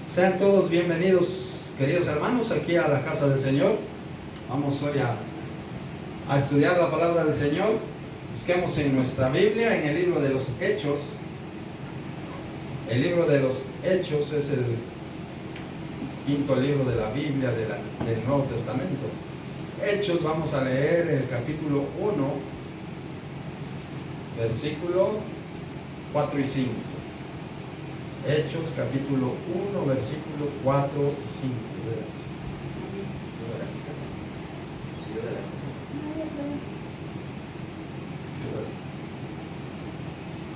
Sean todos bienvenidos, queridos hermanos, aquí a la casa del Señor. Vamos hoy a estudiar la palabra del Señor. Busquemos en nuestra Biblia, en el libro de los Hechos. El libro de los Hechos es el quinto libro de la Biblia del Nuevo Testamento. Hechos, vamos a leer el capítulo 1, versículo 4 y 5. Hechos capítulo 1, versículo 4 y 5.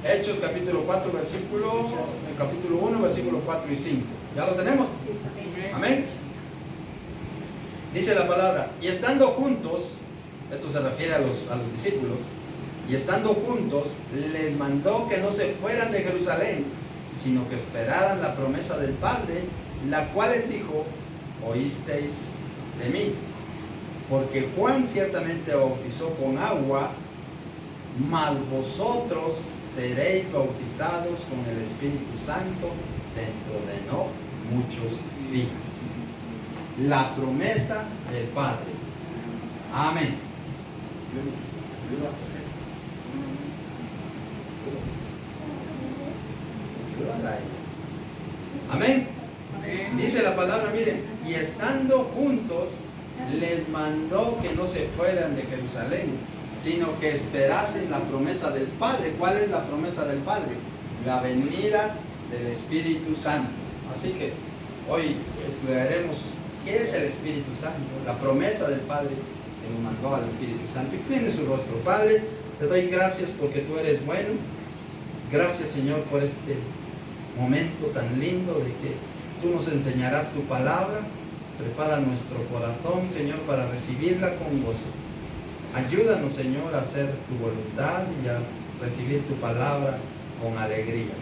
Hechos capítulo 4, capítulo 1, versículo 4 y 5. ¿Ya lo tenemos? Amén. Dice la palabra, y estando juntos, esto se refiere a los discípulos, y estando juntos, les mandó que no se fueran de Jerusalén, sino que esperaran la promesa del Padre, la cual les dijo, oísteis de mí. Porque Juan ciertamente bautizó con agua, mas vosotros seréis bautizados con el Espíritu Santo dentro de no muchos días. La promesa del Padre. Amén. Amén. Dice la palabra, miren, y estando juntos, les mandó que no se fueran de Jerusalén, sino que esperasen la promesa del Padre. ¿Cuál es la promesa del Padre? La venida del Espíritu Santo. Así que hoy estudiaremos qué es el Espíritu Santo, la promesa del Padre que nos mandó al Espíritu Santo. Incline su rostro. Padre, te doy gracias porque tú eres bueno. Gracias, Señor, por este momento tan lindo de que tú nos enseñarás tu palabra. Prepara nuestro corazón, Señor, para recibirla con gozo. Ayúdanos, Señor, a hacer tu voluntad y a recibir tu palabra con alegría.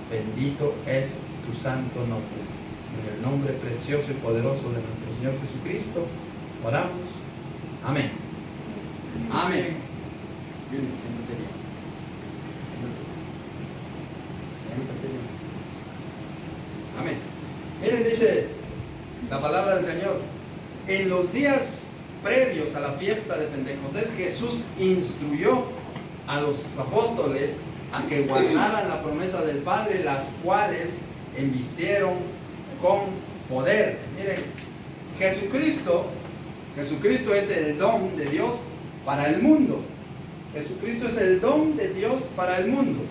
Bendito es tu santo nombre. En el nombre precioso y poderoso de nuestro Señor Jesucristo, oramos. Amén. Amén. Amén. Miren, dice la palabra del Señor, en los días previos a la fiesta de Pentecostés, Jesús instruyó a los apóstoles a que guardaran la promesa del Padre, las cuales embistieron con poder. Miren, Jesucristo es el don de Dios para el mundo. Jesucristo es el don de Dios para el mundo.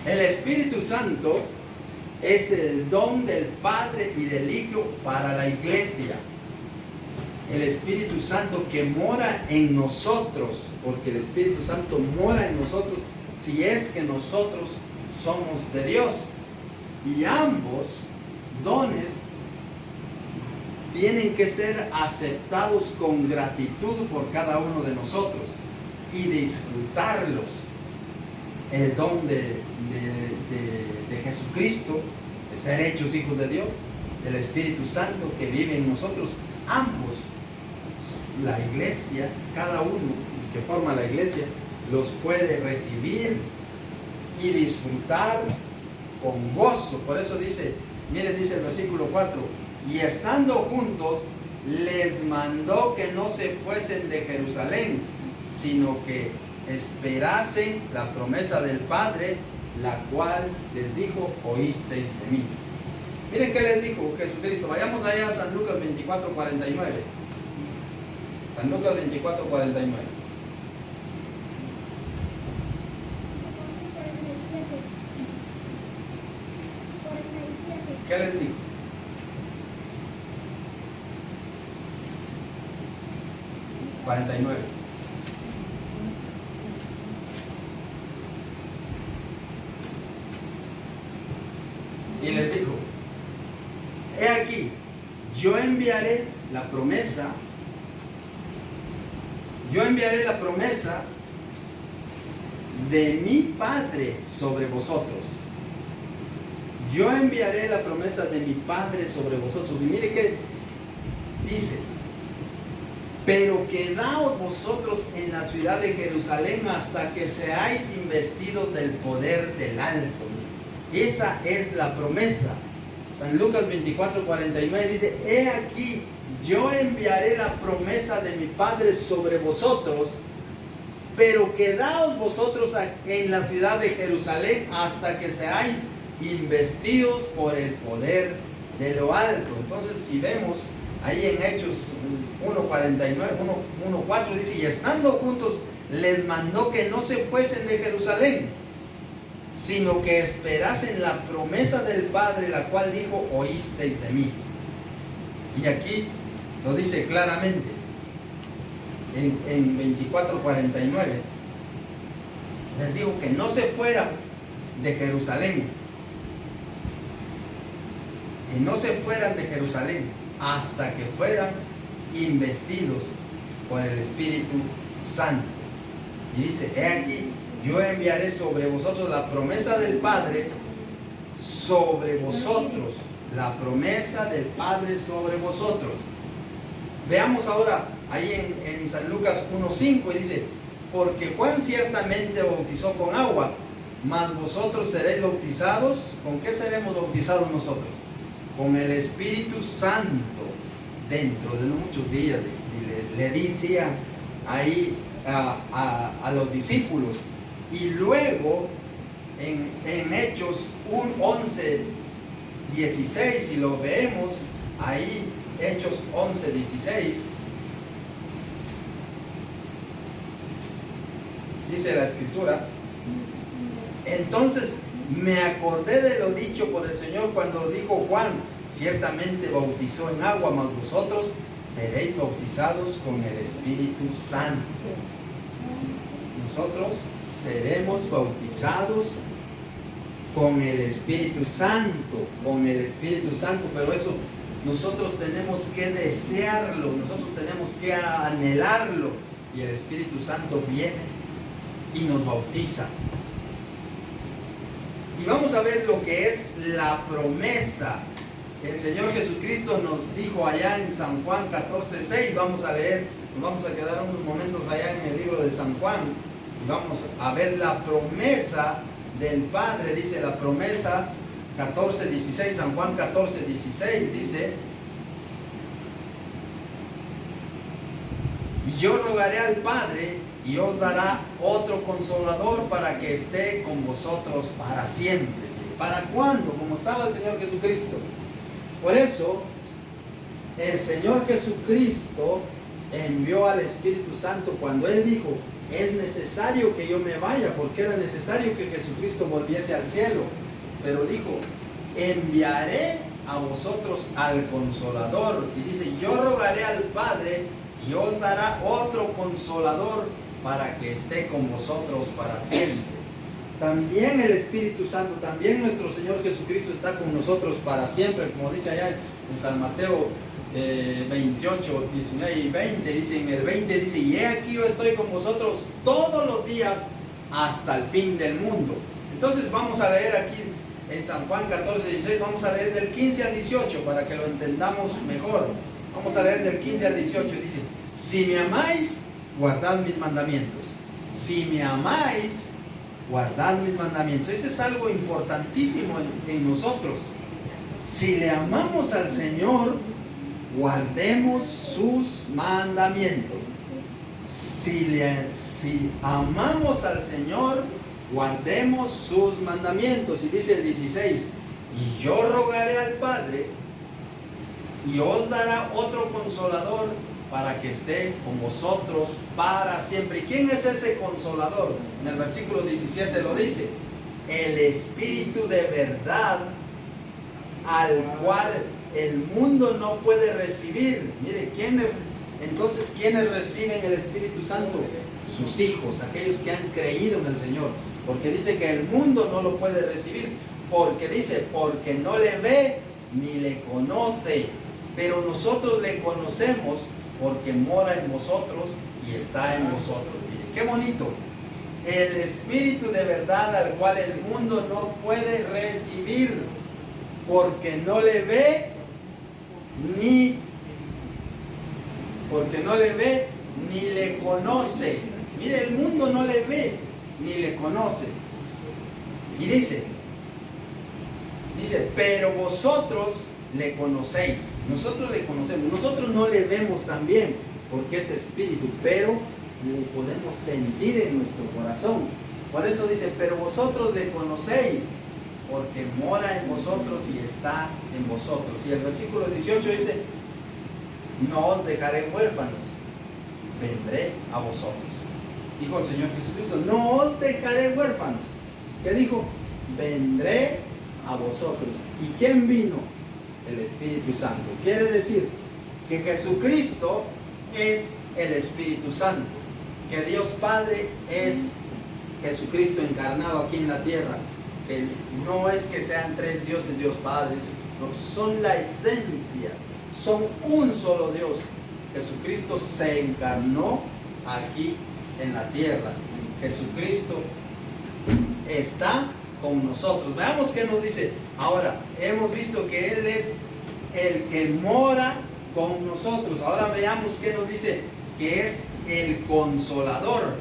El Espíritu Santo es el don del Padre y del Hijo para la iglesia. El Espíritu Santo que mora en nosotros, porque el Espíritu Santo mora en nosotros si es que nosotros somos de Dios. Y ambos dones tienen que ser aceptados con gratitud por cada uno de nosotros y disfrutarlos. El don de Jesucristo, de ser hechos hijos de Dios, el Espíritu Santo que vive en nosotros, ambos, la iglesia, cada uno que forma la iglesia, los puede recibir y disfrutar con gozo. Por eso dice, miren, dice el versículo 4, y estando juntos, les mandó que no se fuesen de Jerusalén, sino que esperasen la promesa del Padre, la cual les dijo, oísteis de mí. Miren qué les dijo Jesucristo. Vayamos allá a San Lucas 24, 49. San Lucas 24, 49. ¿Qué les dijo? Y les dijo, he aquí, yo enviaré la promesa de mi Padre sobre vosotros. Yo enviaré la promesa de mi Padre sobre vosotros. Y mire que dice, pero quedaos vosotros en la ciudad de Jerusalén hasta que seáis investidos del poder del alto. Esa es la promesa. San Lucas 24:49 dice: he aquí, yo enviaré la promesa de mi Padre sobre vosotros, pero quedaos vosotros en la ciudad de Jerusalén hasta que seáis investidos por el poder de lo alto. Entonces, si vemos ahí en Hechos 1:4 dice: y estando juntos les mandó que no se fuesen de Jerusalén, sino que esperasen la promesa del Padre, la cual dijo: oísteis de mí. Y aquí lo dice claramente en 24:49. Les digo que no se fueran de Jerusalén, que no se fueran de Jerusalén hasta que fueran investidos por el Espíritu Santo. Y dice: he aquí, yo enviaré sobre vosotros la promesa del Padre sobre vosotros. La promesa del Padre sobre vosotros. Veamos ahora ahí en San Lucas 1:5 y dice: porque Juan ciertamente bautizó con agua, mas vosotros seréis bautizados. ¿Con qué seremos bautizados nosotros? Con el Espíritu Santo dentro de muchos días. Le decía ahí a los discípulos. Y luego en Hechos 11:16, si lo vemos ahí, Hechos 11:16, dice la Escritura: entonces me acordé de lo dicho por el Señor cuando dijo Juan: ciertamente bautizó en agua, mas vosotros seréis bautizados con el Espíritu Santo. Nosotros seremos bautizados con el Espíritu Santo, pero eso nosotros tenemos que desearlo, nosotros tenemos que anhelarlo, y el Espíritu Santo viene y nos bautiza. Y vamos a ver lo que es la promesa. El Señor Jesucristo nos dijo allá en San Juan 14:6, vamos a leer, nos vamos a quedar unos momentos allá en el libro de San Juan, y vamos a ver la promesa del Padre. Dice la promesa 14:16, San Juan 14:16 dice: y yo rogaré al Padre, y os dará otro consolador para que esté con vosotros para siempre. ¿Para cuándo? Como estaba el Señor Jesucristo. Por eso, el Señor Jesucristo envió al Espíritu Santo cuando Él dijo: es necesario que yo me vaya, porque era necesario que Jesucristo volviese al cielo. Pero dijo: enviaré a vosotros al Consolador. Y dice: yo rogaré al Padre, y os dará otro Consolador para que esté con vosotros para siempre. También el Espíritu Santo, también nuestro Señor Jesucristo está con nosotros para siempre, como dice allá en San Mateo 28, 19 y 20, dice en el 20, dice: y he aquí yo estoy con vosotros todos los días hasta el fin del mundo. Entonces vamos a leer aquí en San Juan 14:16, vamos a leer del 15 al 18 para que lo entendamos mejor. Vamos a leer del 15 al 18, dice: si me amáis, guardad mis mandamientos. Si me amáis, guardad mis mandamientos. Ese es algo importantísimo en nosotros. Si le amamos al Señor, guardemos sus mandamientos. Si amamos al Señor, guardemos sus mandamientos. Y dice el 16: y yo rogaré al Padre, y os dará otro Consolador para que esté con vosotros para siempre. ¿Y quién es ese Consolador? En el versículo 17 lo dice: el Espíritu de verdad, al cual el mundo no puede recibir. Mire, entonces, ¿quiénes reciben el Espíritu Santo? Sus hijos, aquellos que han creído en el Señor. Porque dice que el mundo no lo puede recibir, porque dice: porque no le ve ni le conoce, pero nosotros le conocemos porque mora en vosotros y está en vosotros. Mire, qué bonito. El Espíritu de verdad, al cual el mundo no puede recibir, porque no le ve ni le conoce. Mire, el mundo no le ve ni le conoce. Y dice: Dice, pero vosotros le conocéis. Nosotros le conocemos. Nosotros no le vemos también, porque es espíritu, pero le podemos sentir en nuestro corazón. Por eso dice, pero vosotros le conocéis, porque mora en vosotros y está en vosotros. Y el versículo 18 dice, no os dejaré huérfanos, vendré a vosotros. Dijo el Señor Jesucristo, no os dejaré huérfanos. ¿Qué dijo? Vendré a vosotros. ¿Y quién vino? El Espíritu Santo. Quiere decir que Jesucristo es el Espíritu Santo, que Dios Padre es Jesucristo encarnado aquí en la tierra. Que no es que sean tres dioses, Dios Padre, no, son la esencia, son un solo Dios. Jesucristo se encarnó aquí en la tierra. Jesucristo está con nosotros. Veamos qué nos dice. Ahora, hemos visto que Él es el que mora con nosotros. Ahora veamos qué nos dice, que es el Consolador.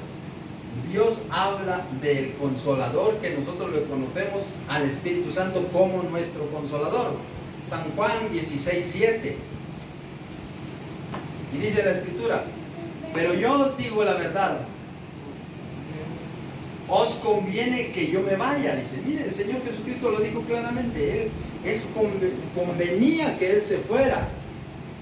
Dios habla del Consolador, que nosotros lo conocemos al Espíritu Santo como nuestro Consolador. San Juan 16:7. Y dice la Escritura, pero yo os digo la verdad, os conviene que yo me vaya. Dice, mire, el Señor Jesucristo lo dijo claramente, convenía que Él se fuera,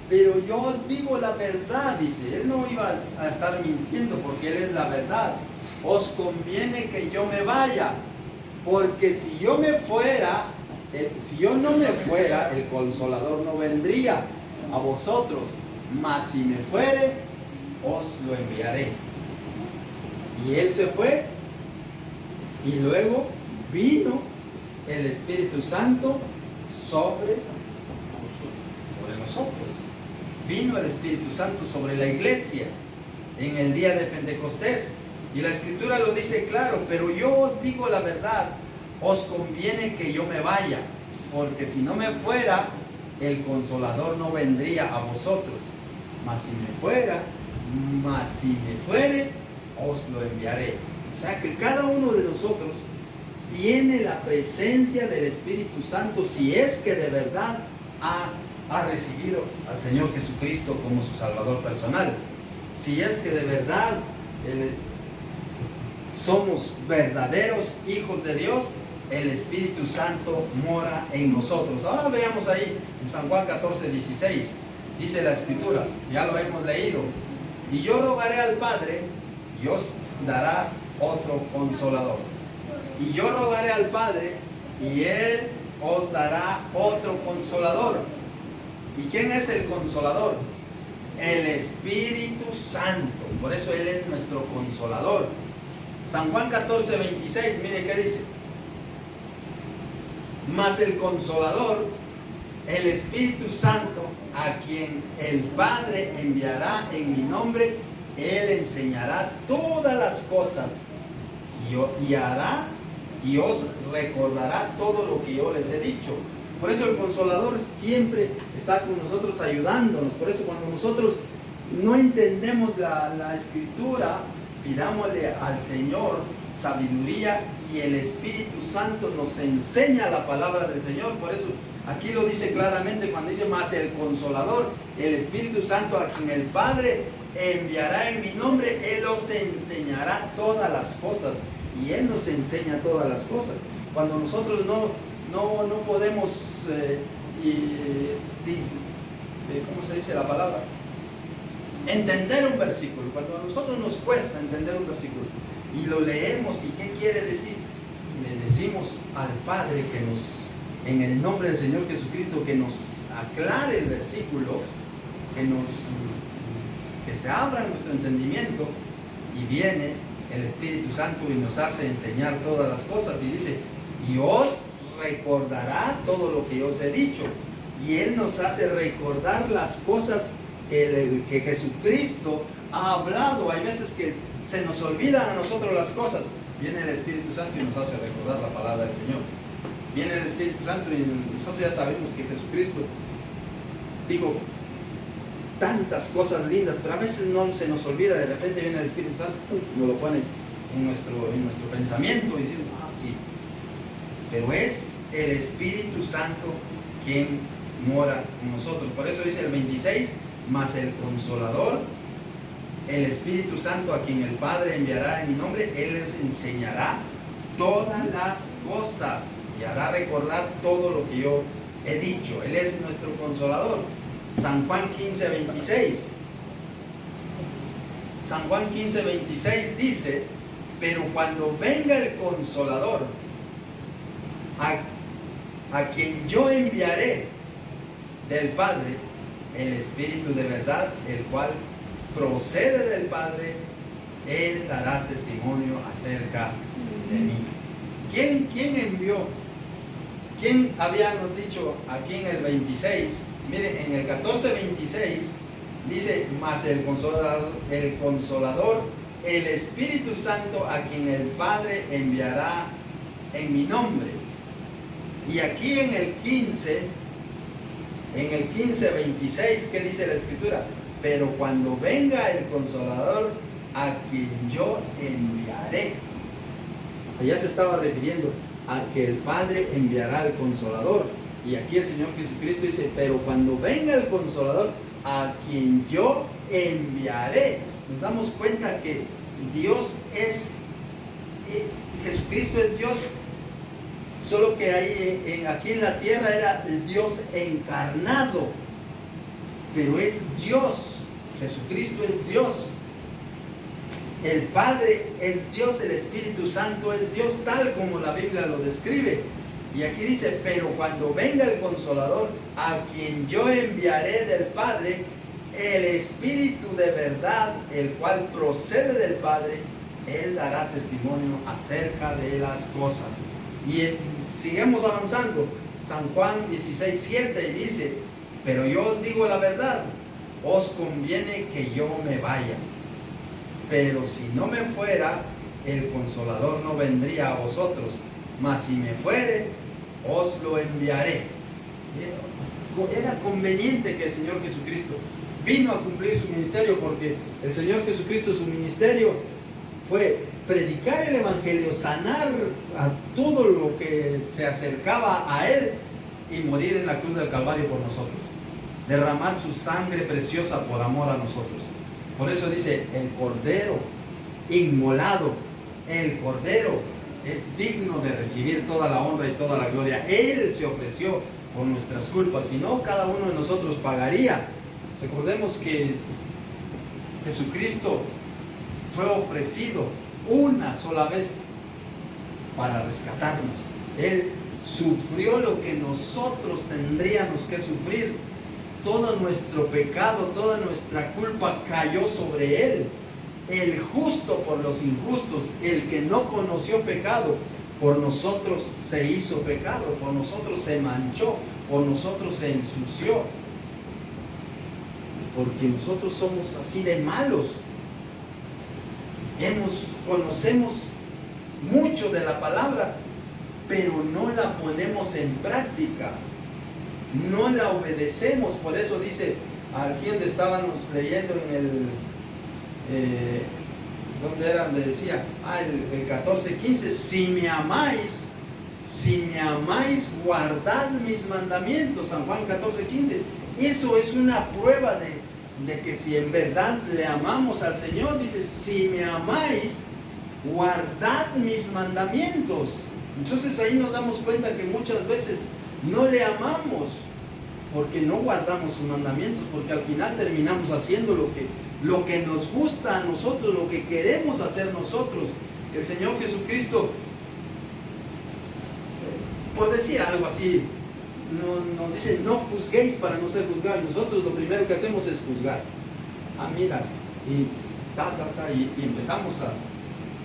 pero yo os digo la verdad, dice, Él no iba a estar mintiendo porque Él es la verdad. Os conviene que yo me vaya, porque si yo me fuera, si yo no me fuera, el Consolador no vendría a vosotros, mas si me fuere, os lo enviaré. Y Él se fue, y luego vino el Espíritu Santo sobre nosotros. Vino el Espíritu Santo sobre la iglesia en el día de Pentecostés. Y la Escritura lo dice claro, pero yo os digo la verdad, os conviene que yo me vaya, porque si no me fuera, el Consolador no vendría a vosotros. Mas si me fuere, os lo enviaré. O sea que cada uno de nosotros tiene la presencia del Espíritu Santo si es que de verdad ha recibido al Señor Jesucristo como su Salvador personal. Si es que de verdad somos verdaderos hijos de Dios, el Espíritu Santo mora en nosotros. Ahora veamos ahí en San Juan 14:16. Dice la Escritura, ya lo hemos leído, y yo rogaré al Padre y os dará otro Consolador. Y yo rogaré al Padre y Él os dará otro Consolador. ¿Y quién es el Consolador? El Espíritu Santo. Por eso Él es nuestro Consolador. San Juan 14:26, mire qué dice. Mas el Consolador, el Espíritu Santo, a quien el Padre enviará en mi nombre, Él enseñará todas las cosas y hará y os recordará todo lo que yo les he dicho. Por eso el Consolador siempre está con nosotros ayudándonos. Por eso cuando nosotros no entendemos la Escritura, pidámosle al Señor sabiduría y el Espíritu Santo nos enseña la palabra del Señor. Por eso aquí lo dice claramente cuando dice, más el Consolador, el Espíritu Santo, a quien el Padre enviará en mi nombre, Él os enseñará todas las cosas. Y Él nos enseña todas las cosas. Cuando nosotros no podemos, ¿cómo se dice la palabra? Entender un versículo. Cuando a nosotros nos cuesta entender un versículo y lo leemos y qué quiere decir, y le decimos al Padre que en el nombre del Señor Jesucristo, que nos aclare el versículo, que se abra nuestro entendimiento, y viene el Espíritu Santo y nos hace enseñar todas las cosas, y dice, y os recordará todo lo que yo os he dicho. Y Él nos hace recordar las cosas que Jesucristo ha hablado. Hay veces que se nos olvidan a nosotros las cosas. Viene el Espíritu Santo y nos hace recordar la palabra del Señor. Viene el Espíritu Santo y nosotros ya sabemos que Jesucristo dijo tantas cosas lindas, pero a veces no se nos olvida. De repente viene el Espíritu Santo, nos lo pone en nuestro pensamiento y decimos, sí. Pero es el Espíritu Santo quien mora con nosotros. Por eso dice el 26, mas el Consolador, el Espíritu Santo a quien el Padre enviará en mi nombre, Él les enseñará todas las cosas y hará recordar todo lo que yo he dicho. Él es nuestro Consolador. San Juan 15:26. San Juan 15:26 dice, pero cuando venga el Consolador, a quien yo enviaré del Padre, el Espíritu de verdad, el cual procede del Padre, Él dará testimonio acerca de mí. ¿Quién envió? ¿Quién habíamos dicho aquí en el 26? Mire, en el 14:26 dice, mas el Consolador, el Espíritu Santo, a quien el Padre enviará en mi nombre. Y aquí en el 15:26, ¿qué dice la Escritura? Pero cuando venga el Consolador, a quien yo enviaré. Allá se estaba refiriendo a que el Padre enviará al Consolador. Y aquí el Señor Jesucristo dice, pero cuando venga el Consolador, a quien yo enviaré. Nos damos cuenta que Dios es, Jesucristo es Dios, solo que aquí en la tierra era el Dios encarnado, pero es Dios. Jesucristo es Dios. El Padre es Dios, el Espíritu Santo es Dios, tal como la Biblia lo describe. Y aquí dice, pero cuando venga el Consolador, a quien yo enviaré del Padre, el Espíritu de verdad, el cual procede del Padre, Él dará testimonio acerca de las cosas. Y seguimos avanzando. San Juan 16:7 dice, pero yo os digo la verdad, os conviene que yo me vaya. Pero si no me fuera, el Consolador no vendría a vosotros, mas si me fuere, os lo enviaré. Era conveniente que el Señor Jesucristo vino a cumplir su ministerio, porque el Señor Jesucristo, su ministerio fue predicar el Evangelio, sanar a todo lo que se acercaba a Él y morir en la cruz del Calvario por nosotros, derramar su sangre preciosa por amor a nosotros. Por eso dice, el Cordero inmolado, el Cordero es digno de recibir toda la honra y toda la gloria. Él se ofreció por nuestras culpas, si no, cada uno de nosotros pagaría. Recordemos que Jesucristo fue ofrecido una sola vez para rescatarnos. Él sufrió lo que nosotros tendríamos que sufrir. Todo nuestro pecado, toda nuestra culpa cayó sobre Él. El justo por los injustos, el que no conoció pecado, por nosotros se hizo pecado, por nosotros se manchó, por nosotros se ensució. Porque nosotros somos así de malos. Conocemos mucho de la palabra, pero no la ponemos en práctica. No la obedecemos. Por eso dice, aquí donde estábamos leyendo en el ¿dónde era? Donde decía, el 14:15, si me amáis, guardad mis mandamientos. San Juan 14:15. Eso es una prueba de que si en verdad le amamos al Señor. Dice, si me amáis, guardad mis mandamientos. Entonces ahí nos damos cuenta que muchas veces no le amamos porque no guardamos sus mandamientos, porque al final terminamos haciendo lo que nos gusta a nosotros, lo que queremos hacer nosotros. El Señor Jesucristo, por decir algo así, nos dice, no juzguéis para no ser juzgados. Nosotros lo primero que hacemos es juzgar. Mira, y empezamos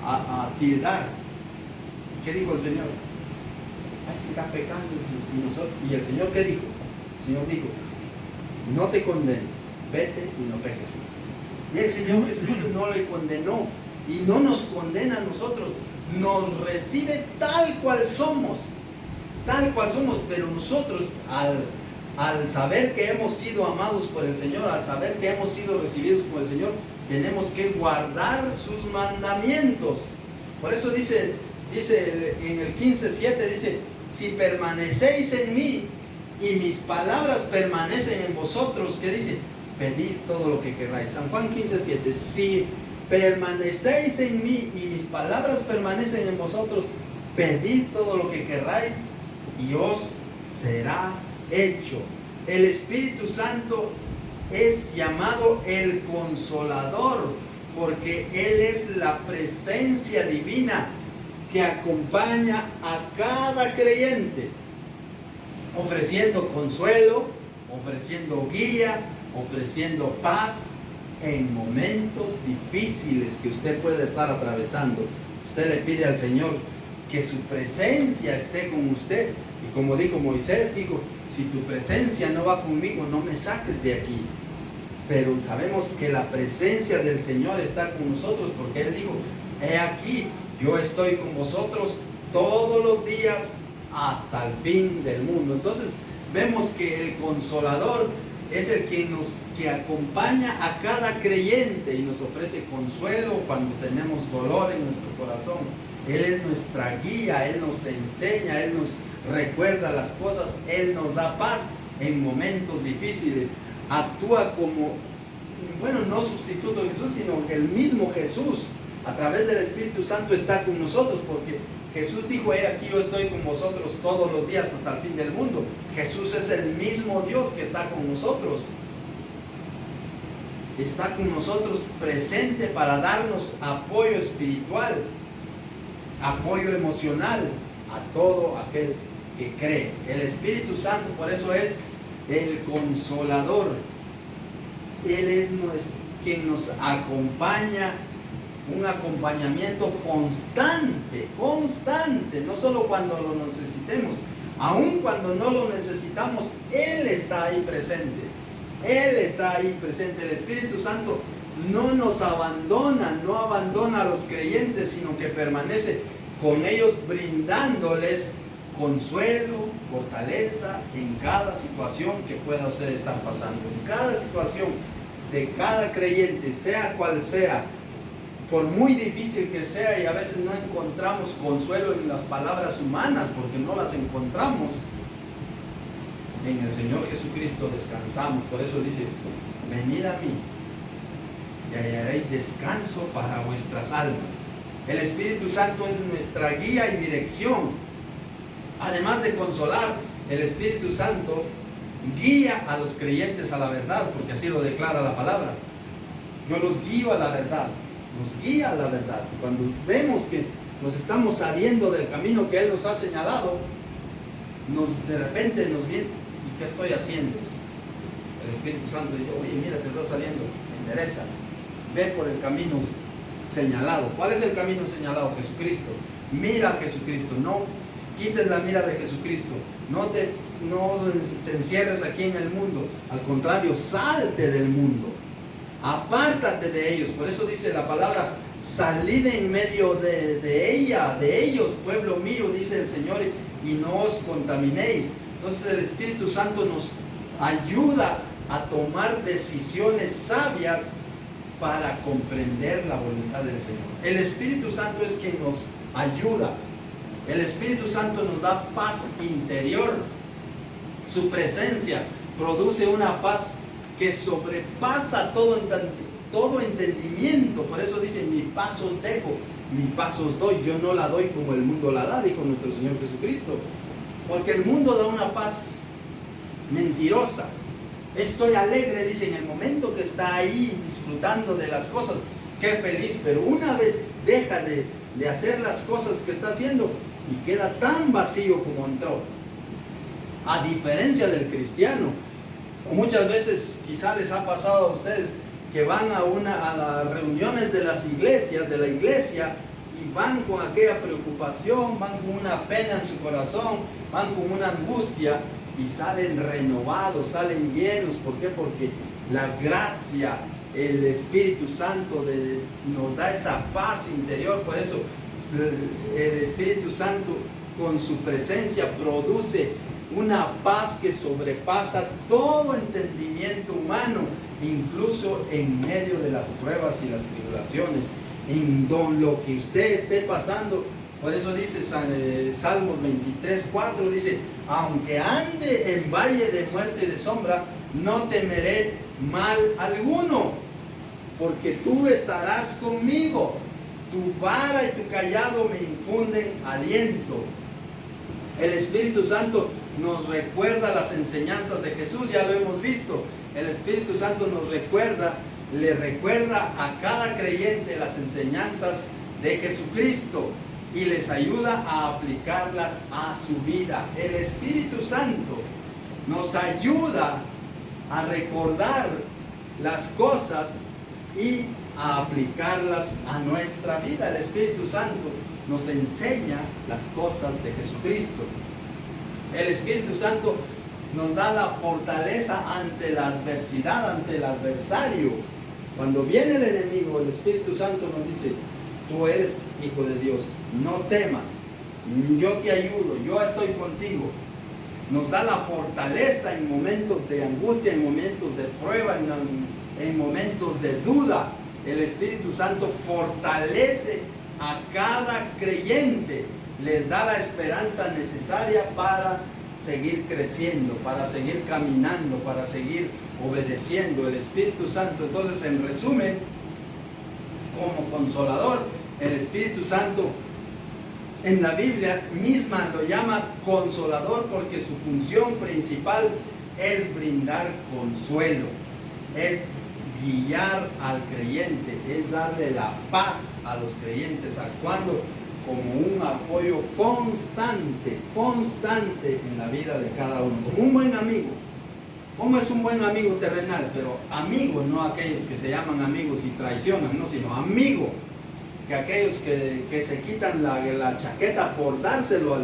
a tildar. ¿Qué dijo el Señor? Si está pecando. ¿Y el Señor qué dijo? El Señor dijo, no te condeno, vete y no peques más. Y el Señor Jesucristo no le condenó y no nos condena a nosotros, nos recibe tal cual somos, pero nosotros al saber que hemos sido amados por el Señor, al saber que hemos sido recibidos por el Señor, tenemos que guardar sus mandamientos. Por eso dice en el 15:7, dice, si permanecéis en mí y mis palabras permanecen en vosotros, ¿qué dice? Pedid todo lo que queráis. San Juan 15:7. Si permanecéis en mí y mis palabras permanecen en vosotros, pedid todo lo que queráis y os será hecho. El Espíritu Santo es llamado el Consolador, porque Él es la presencia divina que acompaña a cada creyente, ofreciendo consuelo, ofreciendo guía, ofreciendo paz en momentos difíciles que usted puede estar atravesando. Usted le pide al Señor que su presencia esté con usted. Y como dijo Moisés, digo, si tu presencia no va conmigo, no me saques de aquí. Pero sabemos que la presencia del Señor está con nosotros, porque Él dijo, he aquí, yo estoy con vosotros todos los días hasta el fin del mundo. Entonces vemos que el Consolador es el que acompaña a cada creyente y nos ofrece consuelo cuando tenemos dolor en nuestro corazón. Él es nuestra guía, Él nos enseña, Él nos recuerda las cosas, Él nos da paz en momentos difíciles. Actúa como, bueno, no sustituto de Jesús, sino que el mismo Jesús, a través del Espíritu Santo, está con nosotros, porque Jesús dijo, he aquí yo estoy con vosotros todos los días hasta el fin del mundo. Jesús es el mismo Dios que está con nosotros. Está con nosotros presente para darnos apoyo espiritual, apoyo emocional a todo aquel que cree. El Espíritu Santo, por eso es el Consolador. Él es quien nos acompaña, un acompañamiento constante, no solo cuando lo necesitemos, aun cuando no lo necesitamos, Él está ahí presente. Él está ahí presente. El Espíritu Santo no nos abandona, no abandona a los creyentes, sino que permanece con ellos brindándoles consuelo, fortaleza en cada situación que pueda usted estar pasando. En cada situación de cada creyente, sea cual sea, por muy difícil que sea, y a veces no encontramos consuelo en las palabras humanas porque no las encontramos, en el Señor Jesucristo descansamos. Por eso dice, venid a mí y hallaréis descanso para vuestras almas. El Espíritu Santo es nuestra guía y dirección. Además de consolar, el Espíritu Santo guía a los creyentes a la verdad, porque así lo declara la palabra. Yo los guío a la verdad, nos guía a la verdad. Cuando vemos que nos estamos saliendo del camino que Él nos ha señalado, de repente nos viene, ¿y qué estoy haciendo? El Espíritu Santo dice, oye, mira, te estás saliendo, endereza, ve por el camino señalado. ¿Cuál es el camino señalado? Jesucristo. Mira a Jesucristo, no quites la mira de Jesucristo, no te encierres aquí en el mundo, al contrario, salte del mundo, apártate de ellos. Por eso dice la palabra, salid en medio de ellos, pueblo mío, dice el Señor, y no os contaminéis. Entonces el Espíritu Santo nos ayuda a tomar decisiones sabias para comprender la voluntad del Señor. El Espíritu Santo es quien nos ayuda. El Espíritu Santo nos da paz interior. Su presencia produce una paz que sobrepasa todo entendimiento. Por eso dice, mi paz os dejo, mi paz os doy. Yo no la doy como el mundo la da, dijo nuestro Señor Jesucristo. Porque el mundo da una paz mentirosa. Estoy alegre, dice, en el momento que está ahí disfrutando de las cosas, qué feliz. Pero una vez deja de hacer las cosas que está haciendo y queda tan vacío como entró. A diferencia del cristiano, muchas veces quizá les ha pasado a ustedes que van a las reuniones de las iglesias, de la iglesia, y van con aquella preocupación, van con una pena en su corazón, van con una angustia, y salen renovados, salen llenos. ¿Por qué? Porque la gracia, el Espíritu Santo nos da esa paz interior. Por eso el Espíritu Santo con su presencia produce una paz que sobrepasa todo entendimiento humano, incluso en medio de las pruebas y las tribulaciones. En lo que usted esté pasando, Por eso dice Salmos 23:4, dice, aunque ande en valle de muerte y de sombra, no temeré mal alguno, porque tú estarás conmigo, tu vara y tu callado me infunden aliento. El Espíritu Santo nos recuerda las enseñanzas de Jesús, ya lo hemos visto. El Espíritu Santo le recuerda a cada creyente las enseñanzas de Jesucristo y les ayuda a aplicarlas a su vida. El Espíritu Santo nos ayuda a recordar las cosas y a aplicarlas a nuestra vida. El Espíritu Santo nos enseña las cosas de Jesucristo. El Espíritu Santo nos da la fortaleza ante la adversidad, ante el adversario. Cuando viene el enemigo, el Espíritu Santo nos dice, tú eres hijo de Dios, no temas, yo te ayudo, yo estoy contigo. Nos da la fortaleza en momentos de angustia, en momentos de prueba, en momentos de duda. El Espíritu Santo fortalece a cada creyente, les da la esperanza necesaria para seguir creciendo, para seguir caminando, para seguir obedeciendo. El Espíritu Santo, entonces, en resumen, como consolador, el Espíritu Santo en la Biblia misma lo llama consolador porque su función principal es brindar consuelo, es guiar al creyente, es darle la paz a los creyentes, actuando como un apoyo constante en la vida de cada uno, como un buen amigo. ¿Cómo es un buen amigo terrenal? Pero amigos, no aquellos que se llaman amigos y traicionan, no, sino amigo, que aquellos que se quitan la chaqueta por dárselo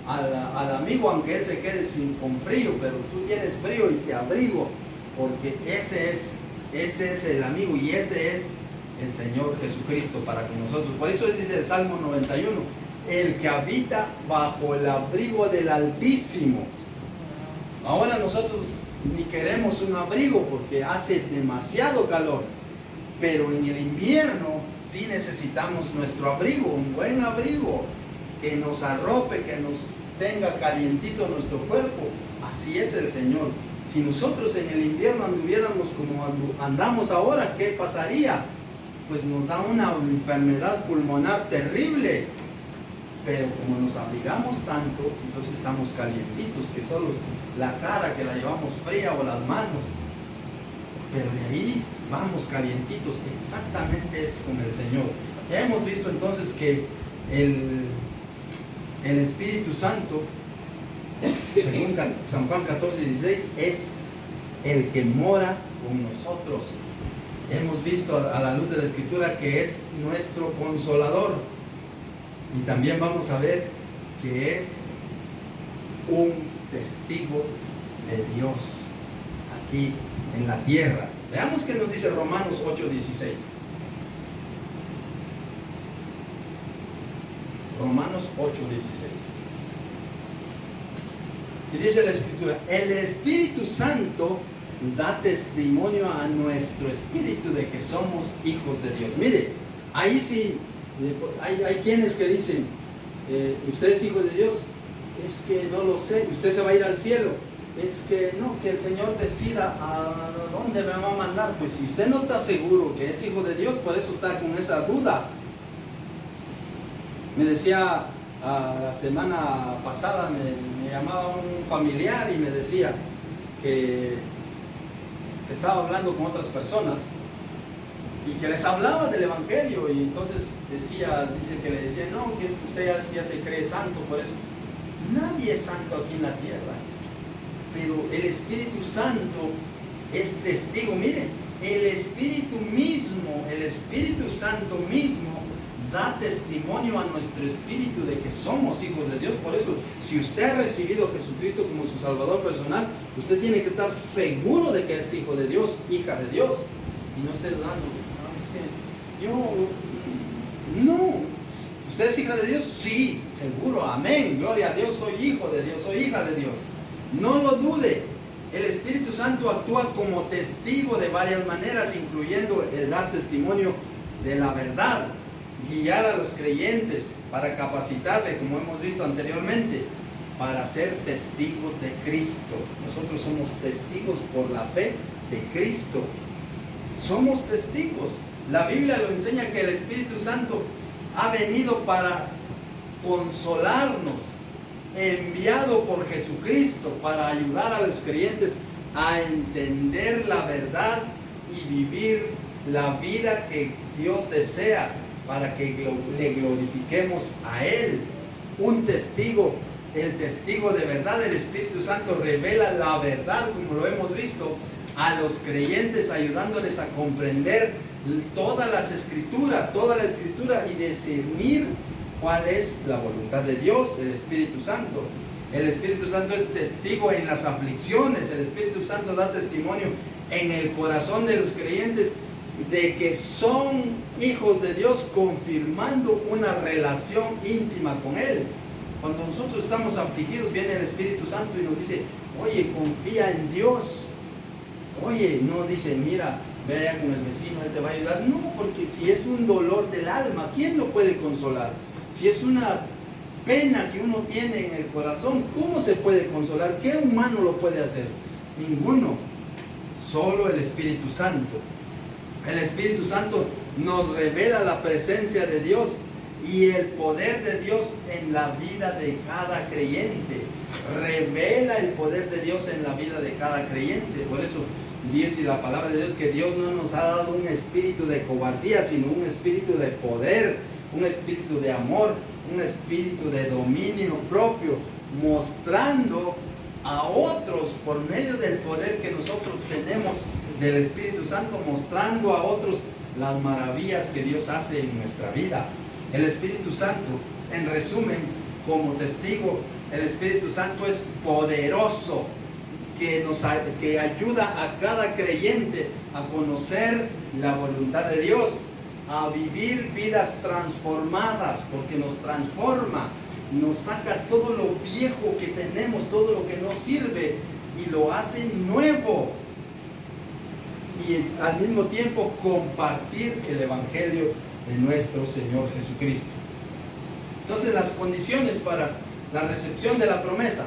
al amigo, aunque él se quede con frío, pero tú tienes frío y te abrigo, porque ese es el amigo y ese es el Señor Jesucristo para con nosotros. Por eso dice el Salmo 91, el que habita bajo el abrigo del Altísimo. Ahora nosotros ni queremos un abrigo porque hace demasiado calor, pero en el invierno sí necesitamos nuestro abrigo, un buen abrigo que nos arrope, que nos tenga calientito nuestro cuerpo. Así es el Señor. Si nosotros en el invierno anduviéramos como andamos ahora, ¿qué pasaría? Pues nos da una enfermedad pulmonar terrible. Pero como nos abrigamos tanto, entonces estamos calientitos, que solo la cara que la llevamos fría o las manos. Pero de ahí vamos calientitos, exactamente es con el Señor. Ya hemos visto entonces que el Espíritu Santo, según San Juan 14:16, es el que mora con nosotros. Hemos visto a la luz de la Escritura que es nuestro consolador. Y también vamos a ver que es un testigo de Dios aquí en la tierra. Veamos qué nos dice Romanos 8:16. Romanos 8:16. Y dice la Escritura, el Espíritu Santo da testimonio a nuestro espíritu de que somos hijos de Dios. Mire, ahí sí, hay quienes que dicen, ¿usted es hijo de Dios? Es que no lo sé, usted se va a ir al cielo. Es que no, que el Señor decida a dónde me va a mandar. Pues si usted no está seguro que es hijo de Dios, por eso está con esa duda. Me decía la semana pasada, me llamaba un familiar y me decía que estaba hablando con otras personas y que les hablaba del Evangelio, y entonces dice que le decía, no, que usted ya se cree santo, por eso. Nadie es santo aquí en la tierra, pero el Espíritu Santo es testigo. Miren, el Espíritu Santo mismo da testimonio a nuestro espíritu de que somos hijos de Dios. Por eso, si usted ha recibido a Jesucristo como su Salvador personal, usted tiene que estar seguro de que es hijo de Dios, hija de Dios, y no esté dudando. No, ¿usted es hija de Dios? Sí, seguro, amén, gloria a Dios, soy hijo de Dios, soy hija de Dios. No lo dude. El Espíritu Santo actúa como testigo de varias maneras, incluyendo el dar testimonio de la verdad. guiar a los creyentes, para capacitarle, como hemos visto anteriormente, para ser testigos de Cristo. Nosotros somos testigos por la fe de Cristo. Somos testigos. La Biblia lo enseña que el Espíritu Santo ha venido para consolarnos, enviado por Jesucristo para ayudar a los creyentes a entender la verdad y vivir la vida que Dios desea para que le glorifiquemos a Él. Un testigo, el testigo de verdad, el Espíritu Santo revela la verdad, como lo hemos visto, a los creyentes, ayudándoles a comprender toda la escritura y discernir cuál es la voluntad de Dios. El Espíritu Santo es testigo en las aflicciones. El Espíritu Santo da testimonio en el corazón de los creyentes de que son hijos de Dios, confirmando una relación íntima con Él. Cuando nosotros estamos afligidos, viene el Espíritu Santo y nos dice: oye, confía en Dios. Oye, no dice: mira, ve allá con el vecino, él te va a ayudar. No, porque si es un dolor del alma, ¿quién lo puede consolar? Si es una pena que uno tiene en el corazón, ¿cómo se puede consolar? ¿Qué humano lo puede hacer? Ninguno. Solo el Espíritu Santo. El Espíritu Santo nos revela la presencia de Dios y el poder de Dios en la vida de cada creyente. Revela el poder de Dios en la vida de cada creyente. Por eso dice la palabra de Dios que Dios no nos ha dado un espíritu de cobardía, sino un espíritu de poder, un espíritu de amor, un espíritu de dominio propio, mostrando a otros por medio del poder que nosotros tenemos del Espíritu Santo, mostrando a otros las maravillas que Dios hace en nuestra vida. El Espíritu Santo, en resumen, como testigo, el Espíritu Santo es poderoso, que ayuda a cada creyente a conocer la voluntad de Dios, a vivir vidas transformadas, porque nos transforma, nos saca todo lo viejo que tenemos, todo lo que no sirve, y lo hace nuevo. Y al mismo tiempo compartir el Evangelio de nuestro Señor Jesucristo. Entonces, las condiciones para la recepción de la promesa: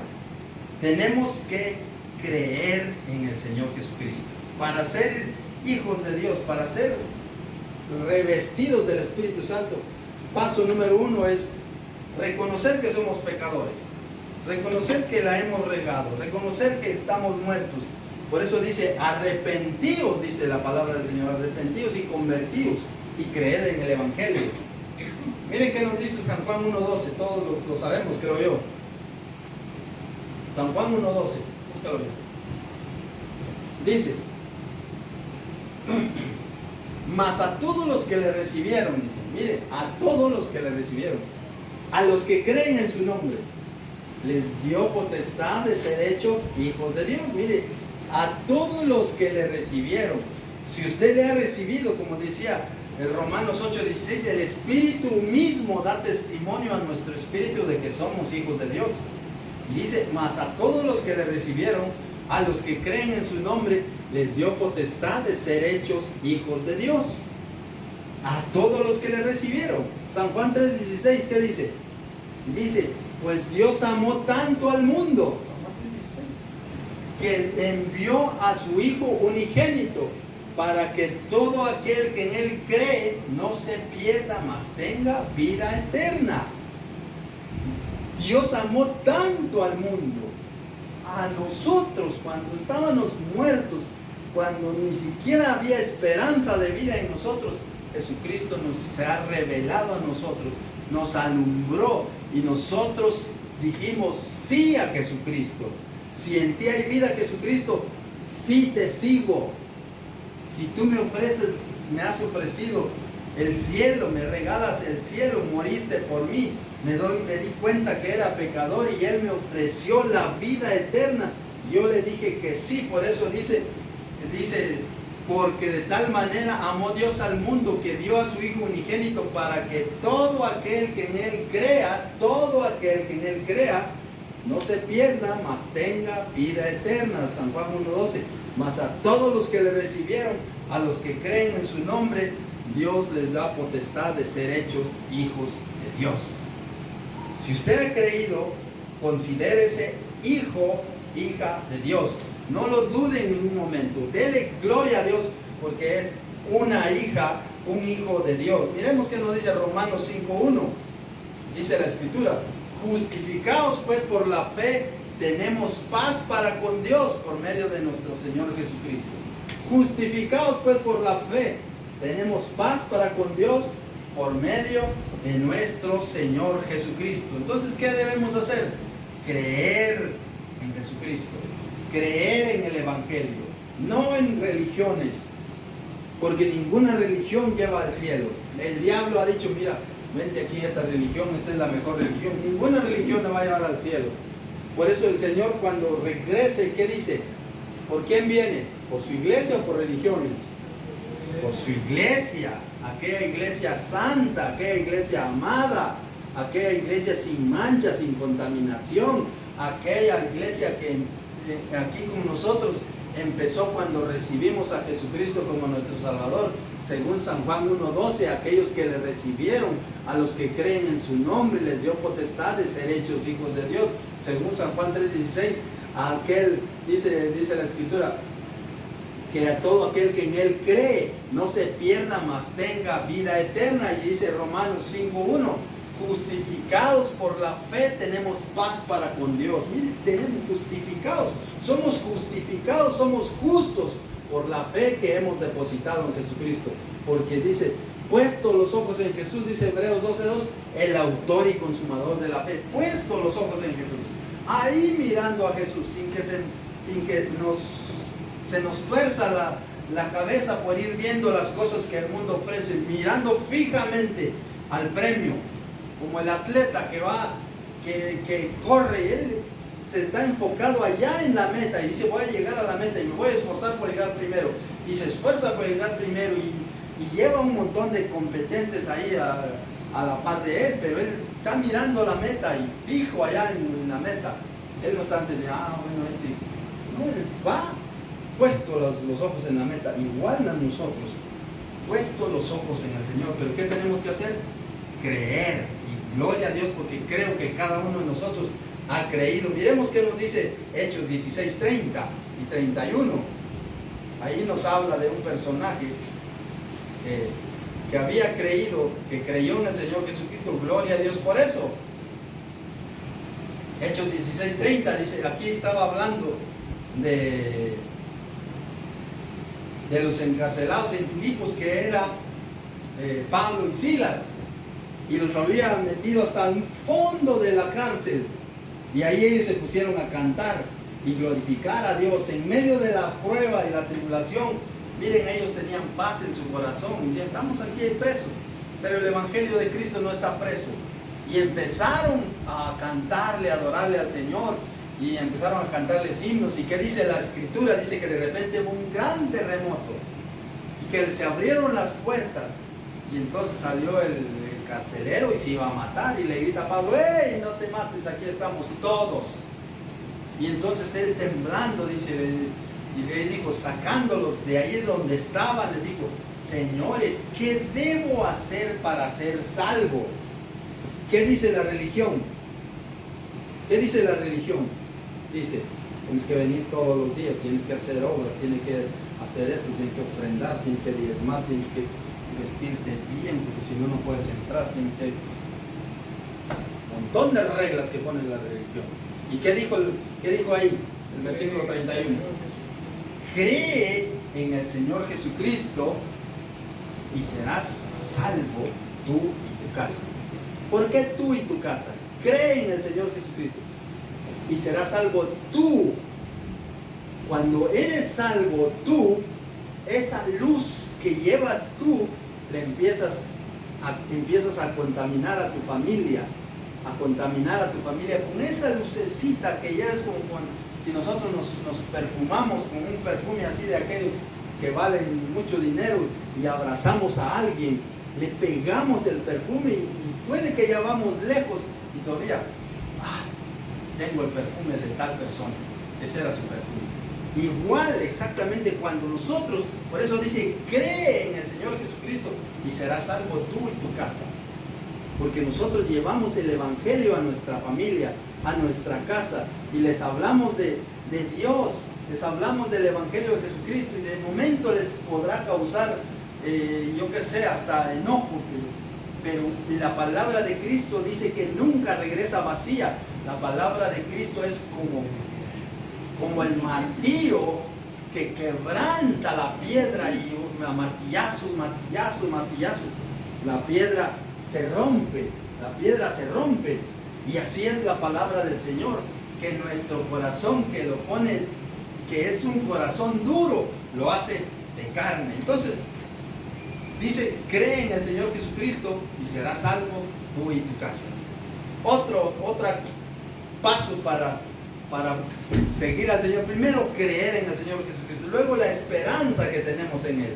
tenemos que creer en el Señor Jesucristo. Para ser hijos de Dios, para ser revestidos del Espíritu Santo, paso número 1 es reconocer que somos pecadores, reconocer que la hemos regado, reconocer que estamos muertos. Por eso dice: arrepentíos, dice la palabra del Señor, arrepentíos y convertíos y creed en el Evangelio. Miren qué nos dice San Juan 1:12, todos lo sabemos, creo yo. San Juan 1:12, búscalo bien. Dice: mas a todos los que le recibieron, dice, mire, a todos los que le recibieron, a los que creen en su nombre, les dio potestad de ser hechos hijos de Dios. Mire, a todos los que le recibieron. Si usted le ha recibido, como decía en Romanos 8:16, el Espíritu mismo da testimonio a nuestro espíritu de que somos hijos de Dios. Y dice: mas a todos los que le recibieron, a los que creen en su nombre, les dio potestad de ser hechos hijos de Dios. A todos los que le recibieron. San Juan 3:16, ¿qué dice? Dice: pues Dios amó tanto al mundo, que envió a su Hijo unigénito, para que todo aquel que en Él cree no se pierda, mas tenga vida eterna. Dios amó tanto al mundo, a nosotros, cuando estábamos muertos, cuando ni siquiera había esperanza de vida en nosotros. Jesucristo se ha revelado a nosotros, nos alumbró, y nosotros dijimos sí a Jesucristo. Si en ti hay vida, Jesucristo, sí te sigo. Si tú me has ofrecido el cielo, me regalas el cielo, moriste por mí, me di cuenta que era pecador y Él me ofreció la vida eterna. Yo le dije que sí. Por eso dice, porque de tal manera amó Dios al mundo, que dio a su Hijo unigénito, para que todo aquel que en Él crea, no se pierda, mas tenga vida eterna. San Juan 1:12. Mas a todos los que le recibieron, a los que creen en su nombre, Dios les da potestad de ser hechos hijos de Dios. Si usted ha creído, considérese hijo, hija de Dios. No lo dude en ningún momento. Dele gloria a Dios porque es una hija, un hijo de Dios. Miremos que nos dice Romanos 5:1. Dice la Escritura: justificados pues por la fe, tenemos paz para con Dios por medio de nuestro Señor Jesucristo. Justificados pues por la fe, tenemos paz para con Dios por medio de nuestro Señor Jesucristo. Entonces, ¿qué debemos hacer? Creer en Jesucristo, creer en el Evangelio, no en religiones, porque ninguna religión lleva al cielo. El diablo ha dicho: mira, vente aquí a esta religión, esta es la mejor religión. Ninguna religión nos va a llevar al cielo. Por eso el Señor, cuando regrese, ¿qué dice? ¿Por quién viene? ¿Por su iglesia o por religiones? Por su iglesia, aquella iglesia santa, aquella iglesia amada, aquella iglesia sin mancha, sin contaminación, aquella iglesia que aquí con nosotros empezó cuando recibimos a Jesucristo como nuestro Salvador. Según San Juan 1:12, aquellos que le recibieron, a los que creen en su nombre, les dio potestad de ser hechos hijos de Dios. Según San Juan 3:16, aquel, dice la Escritura, que a todo aquel que en él cree no se pierda, mas tenga vida eterna. Y dice Romanos 5:1, justificados por la fe tenemos paz para con Dios. Mire, tenemos justificados, somos justos por la fe que hemos depositado en Jesucristo. Porque dice, puesto los ojos en Jesús, dice Hebreos 12:2, el autor y consumador de la fe. Puesto los ojos en Jesús, ahí mirando a Jesús, sin que se nos tuerza la cabeza por ir viendo las cosas que el mundo ofrece, mirando fijamente al premio, como el atleta que corre. Él se está enfocado allá en la meta y dice: voy a llegar a la meta y me voy a esforzar por llegar primero, y se esfuerza por llegar primero, y lleva un montón de competentes ahí a la par de él, pero él está mirando la meta y fijo allá en la meta. Él no está antes de, no, él va puesto los ojos en la meta. Igual a nosotros, puesto los ojos en el Señor. Pero ¿qué tenemos que hacer? Creer. Y gloria a Dios, porque creo que cada uno de nosotros ha creído. Miremos qué nos dice Hechos 16:30 y 31. Ahí nos habla de un personaje que había creído, que creyó en el Señor Jesucristo. Gloria a Dios por eso. Hechos 16:30 dice, aquí estaba hablando de los encarcelados en Filipos, que era Pablo y Silas, y los había metido hasta el fondo de la cárcel, y ahí ellos se pusieron a cantar y glorificar a Dios en medio de la prueba y la tribulación. Miren, ellos tenían paz en su corazón y decían: estamos aquí presos, pero el Evangelio de Cristo no está preso. Y empezaron a cantarle, a adorarle al Señor, y empezaron a cantarles himnos. ¿Y qué dice la Escritura? Dice que de repente hubo un gran terremoto y que se abrieron las puertas, y entonces salió el carcelero y se iba a matar, y le grita a Pablo: ¡hey, no te mates, aquí estamos todos! Y entonces él, temblando, dice, y le dijo, sacándolos de ahí donde estaban, le dijo: señores, ¿qué debo hacer para ser salvo? ¿Qué dice la religión? ¿Qué dice la religión? Dice: tienes que venir todos los días, tienes que hacer obras, tienes que hacer esto, tienes que ofrendar, tienes que diezmar, tienes que vestirte bien, porque si no, no puedes entrar, tienes que... un montón de reglas que pone la religión. ¿Y qué dijo ahí? El versículo 31. Cree en el Señor Jesucristo y serás salvo tú y tu casa. ¿Por qué tú y tu casa? Cree en el Señor Jesucristo y serás salvo tú. Cuando eres salvo tú, esa luz que llevas tú, le empiezas a contaminar a tu familia, con esa lucecita que llevas, como si nosotros nos perfumamos con un perfume así de aquellos que valen mucho dinero, y abrazamos a alguien, le pegamos el perfume, y puede que ya vamos lejos y todavía tengo el perfume de tal persona. Ese era su perfume. Igual, exactamente, cuando nosotros, por eso dice, cree en el Señor Jesucristo y serás salvo tú y tu casa. Porque nosotros llevamos el Evangelio a nuestra familia, a nuestra casa, y les hablamos de Dios, les hablamos del Evangelio de Jesucristo, y de momento les podrá causar, yo qué sé, hasta enojo, pero la palabra de Cristo dice que nunca regresa vacía. La palabra de Cristo es como el martillo que quebranta la piedra, y a martillazos, la piedra se rompe, y así es la palabra del Señor, que nuestro corazón, que lo pone, que es un corazón duro, lo hace de carne. Entonces dice, cree en el Señor Jesucristo y serás salvo tú y tu casa. Otro paso para seguir al Señor: primero, creer en el Señor Jesucristo, luego la esperanza que tenemos en Él.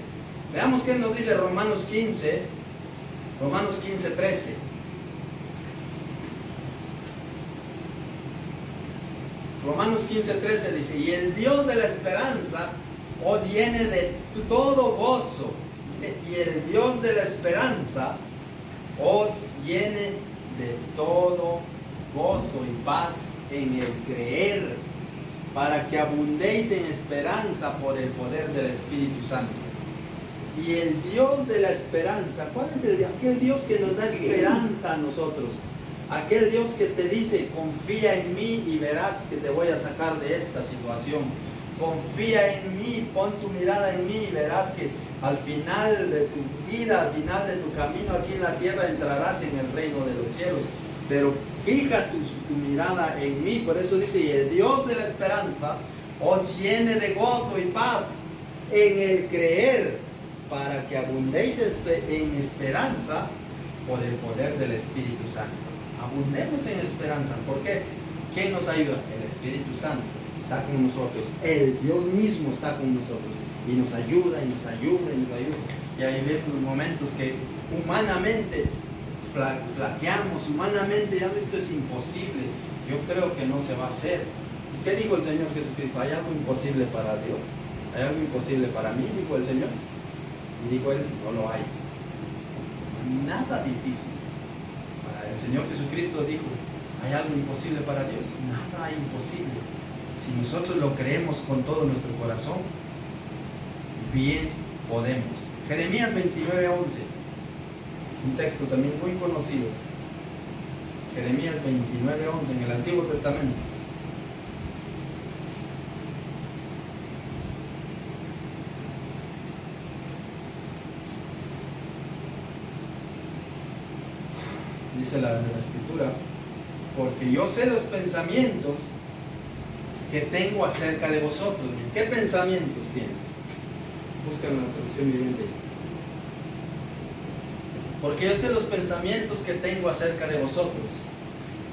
Veamos qué nos dice Romanos 15, 13. Romanos 15:13 dice: y el Dios de la esperanza os llene de todo gozo. Y el Dios de la esperanza os llene de todo gozo y paz en el creer, para que abundéis en esperanza por el poder del Espíritu Santo. Y el Dios de la esperanza, ¿cuál es aquel Dios que nos da esperanza a nosotros? Aquel Dios que te dice, confía en mí y verás que te voy a sacar de esta situación. Confía en mí, pon tu mirada en mí y verás que al final de tu vida, al final de tu camino aquí en la tierra, entrarás en el reino de los cielos. Pero fija tu mirada en mí. Por eso dice: y el Dios de la esperanza os llene de gozo y paz en el creer, para que abundéis en esperanza por el poder del Espíritu Santo. Abundemos en esperanza. ¿Por qué? ¿Quién nos ayuda? El Espíritu Santo está con nosotros. El Dios mismo está con nosotros y nos ayuda, y nos ayuda, y nos ayuda. Y ahí vemos momentos que humanamente flaqueamos, humanamente, ya esto es imposible. Yo creo que no se va a hacer. ¿Qué dijo el Señor Jesucristo? ¿Hay algo imposible para Dios? ¿Hay algo imposible para mí?, dijo el Señor. Y dijo Él: no lo hay. Nada difícil. El Señor Jesucristo dijo: ¿hay algo imposible para Dios? Nada hay imposible. Si nosotros lo creemos con todo nuestro corazón, bien podemos. Jeremías 29:11, un texto también muy conocido. Jeremías 29:11 en el Antiguo Testamento. Dice la Escritura: porque yo sé los pensamientos que tengo acerca de vosotros. ¿Qué pensamientos tiene? Buscan una traducción viviente. Porque yo sé los pensamientos que tengo acerca de vosotros.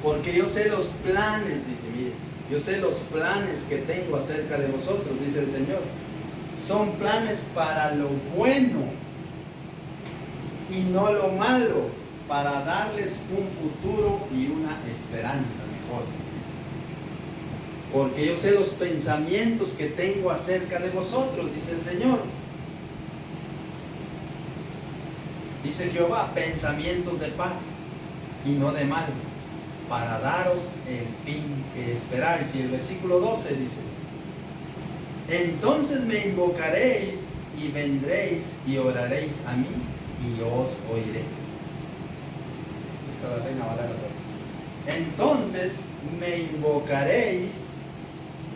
Porque yo sé los planes, dice, mire, yo sé los planes que tengo acerca de vosotros, dice el Señor. Son planes para lo bueno y no lo malo, para darles un futuro y una esperanza mejor. Porque yo sé los pensamientos que tengo acerca de vosotros, dice el Señor. Dice Jehová: pensamientos de paz y no de mal, para daros el fin que esperáis. Y el versículo 12 dice: entonces me invocaréis y vendréis y oraréis a mí y yo os oiré. Entonces me invocaréis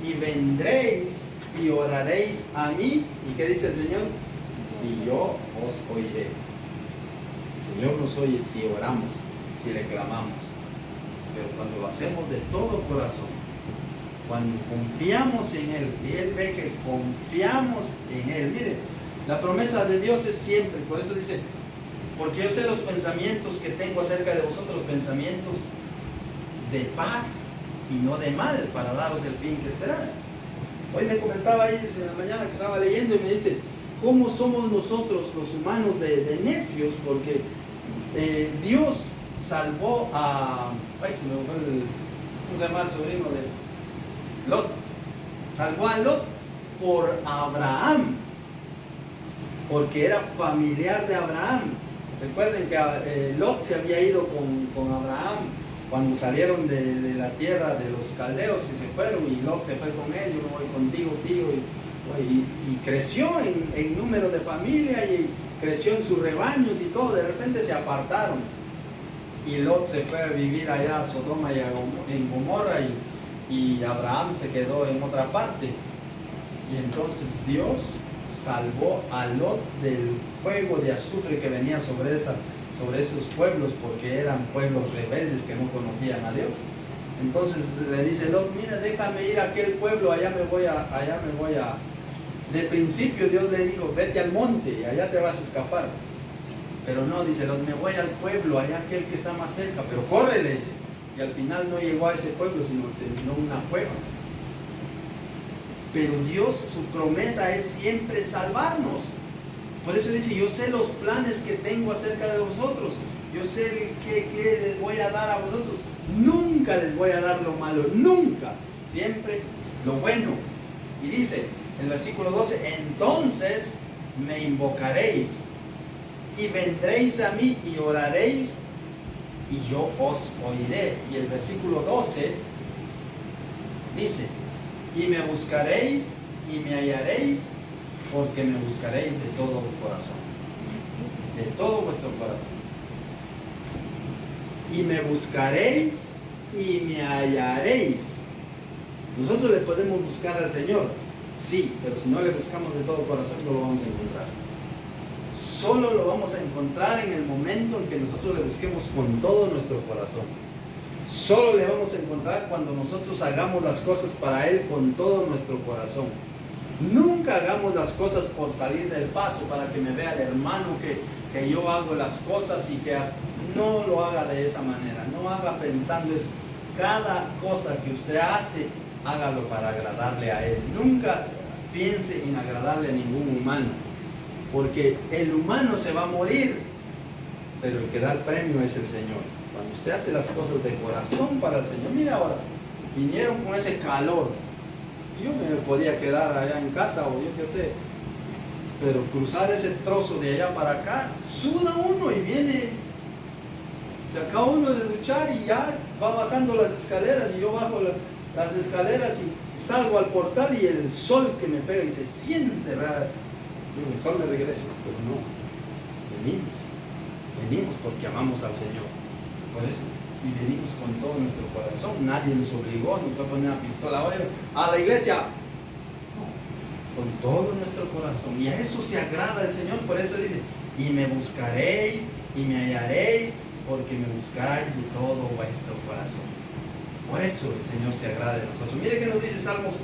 y vendréis y oraréis a mí. ¿Y qué dice el Señor? Y yo os oiré. El Señor nos oye si oramos, si le clamamos. Pero cuando lo hacemos de todo corazón, cuando confiamos en Él, y Él ve que confiamos en Él. Mire, la promesa de Dios es siempre, por eso dice: porque yo sé los pensamientos que tengo acerca de vosotros, pensamientos de paz y no de mal, para daros el fin que esperáis. Hoy me comentaba ahí en la mañana que estaba leyendo y me dice: ¿cómo somos nosotros los humanos de necios? Porque Dios salvó a... Ay, se me fue ¿cómo se llama el sobrino de Lot? Salvó a Lot por Abraham, porque era familiar de Abraham. Recuerden que Lot se había ido con Abraham cuando salieron de la tierra de los caldeos y se fueron, y Lot se fue con él. Yo me voy contigo, tío, y creció en número de familia, y creció en sus rebaños y todo. De repente se apartaron y Lot se fue a vivir allá a Sodoma y en Gomorra, y Abraham se quedó en otra parte. Y entonces Dios salvó a Lot del fuego de azufre que venía sobre esos pueblos, porque eran pueblos rebeldes que no conocían a Dios. Entonces le dice Lot: mira, déjame ir a aquel pueblo, allá me voy a... De principio Dios le dijo: vete al monte y allá te vas a escapar. Pero no, dice Lot: me voy al pueblo, allá aquel que está más cerca. Pero corre, le dice. Y al final no llegó a ese pueblo, sino terminó en una cueva. Pero Dios, su promesa es siempre salvarnos. Por eso dice: yo sé los planes que tengo acerca de vosotros. Yo sé que les voy a dar a vosotros. Nunca les voy a dar lo malo, nunca. Siempre lo bueno. Y dice en el versículo 12: entonces me invocaréis y vendréis a mí y oraréis y yo os oiré. Y el versículo 12 dice: y me buscaréis y me hallaréis, porque me buscaréis de todo corazón, de todo vuestro corazón. Y me buscaréis y me hallaréis. Nosotros le podemos buscar al Señor, sí, pero si no le buscamos de todo corazón, no lo vamos a encontrar. Solo lo vamos a encontrar en el momento en que nosotros le busquemos con todo nuestro corazón. Solo le vamos a encontrar cuando nosotros hagamos las cosas para Él con todo nuestro corazón. Nunca hagamos las cosas por salir del paso, para que me vea el hermano que yo hago las cosas, y que no lo haga de esa manera. No haga pensando eso. Cada cosa que usted hace, hágalo para agradarle a Él. Nunca piense en agradarle a ningún humano, porque el humano se va a morir, pero el que da el premio es el Señor. Cuando usted hace las cosas de corazón para el Señor. Mira ahora, vinieron con ese calor. Yo me podía quedar allá en casa, o yo qué sé, pero cruzar ese trozo de allá para acá, suda uno y viene, se acaba uno de duchar y ya va bajando las escaleras, y yo bajo las escaleras y salgo al portal, y el sol que me pega y se siente raro. Yo mejor me regreso, pero no, venimos porque amamos al Señor. Por eso, y venimos con todo nuestro corazón. Nadie nos obligó, nos fue a poner una pistola: oye, a la iglesia. No, con todo nuestro corazón. Y a eso se agrada el Señor. Por eso dice: y me buscaréis y me hallaréis, porque me buscáis de todo vuestro corazón. Por eso el Señor se agrada de nosotros. Mire que nos dice Salmos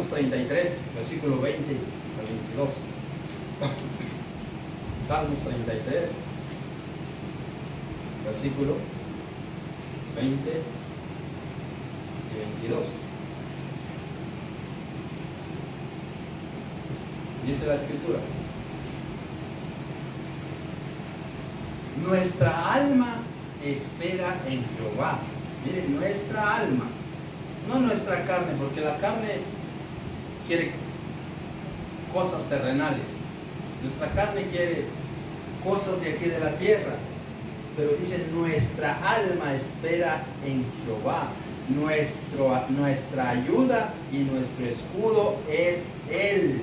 33, versículo 20 al 22. Salmos 33, versículo 20 y 22. Dice la Escritura: nuestra alma espera en Jehová. Miren, nuestra alma, no nuestra carne, porque la carne quiere cosas terrenales. Nuestra carne quiere cosas de aquí de la tierra. Pero dice: nuestra alma espera en Jehová. Nuestra ayuda y nuestro escudo es Él.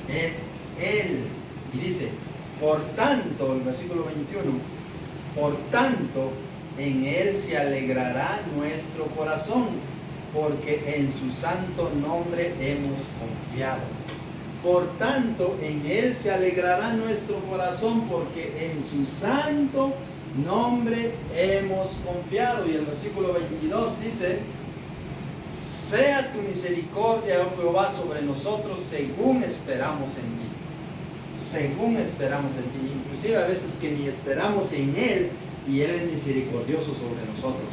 Es Él. Y dice: por tanto, el versículo 21, por tanto, en Él se alegrará nuestro corazón, porque en su santo nombre hemos confiado. Por tanto, en Él se alegrará nuestro corazón, porque en su santo nombre hemos confiado. Y el versículo 22 dice: sea tu misericordia, oh Jehová, sobre nosotros, según esperamos en ti. Según esperamos en ti. Inclusive a veces que ni esperamos en Él, y Él es misericordioso sobre nosotros.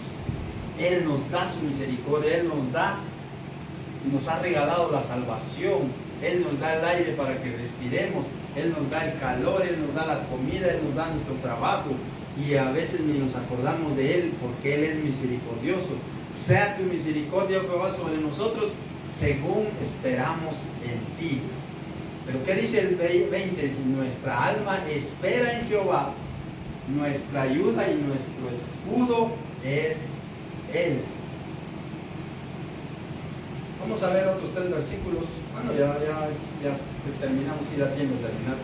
Él nos da su misericordia, Él nos ha regalado la salvación. Él nos da el aire para que respiremos, Él nos da el calor, Él nos da la comida, Él nos da nuestro trabajo, y a veces ni nos acordamos de Él, porque Él es misericordioso. Sea tu misericordia, oh Jehová, sobre nosotros, según esperamos en ti. Pero ¿qué dice el 20? Dice, nuestra alma espera en Jehová, nuestra ayuda y nuestro escudo es Él. Vamos a ver otros 3 versículos. Bueno, ya terminamos, y da tiempo de terminar.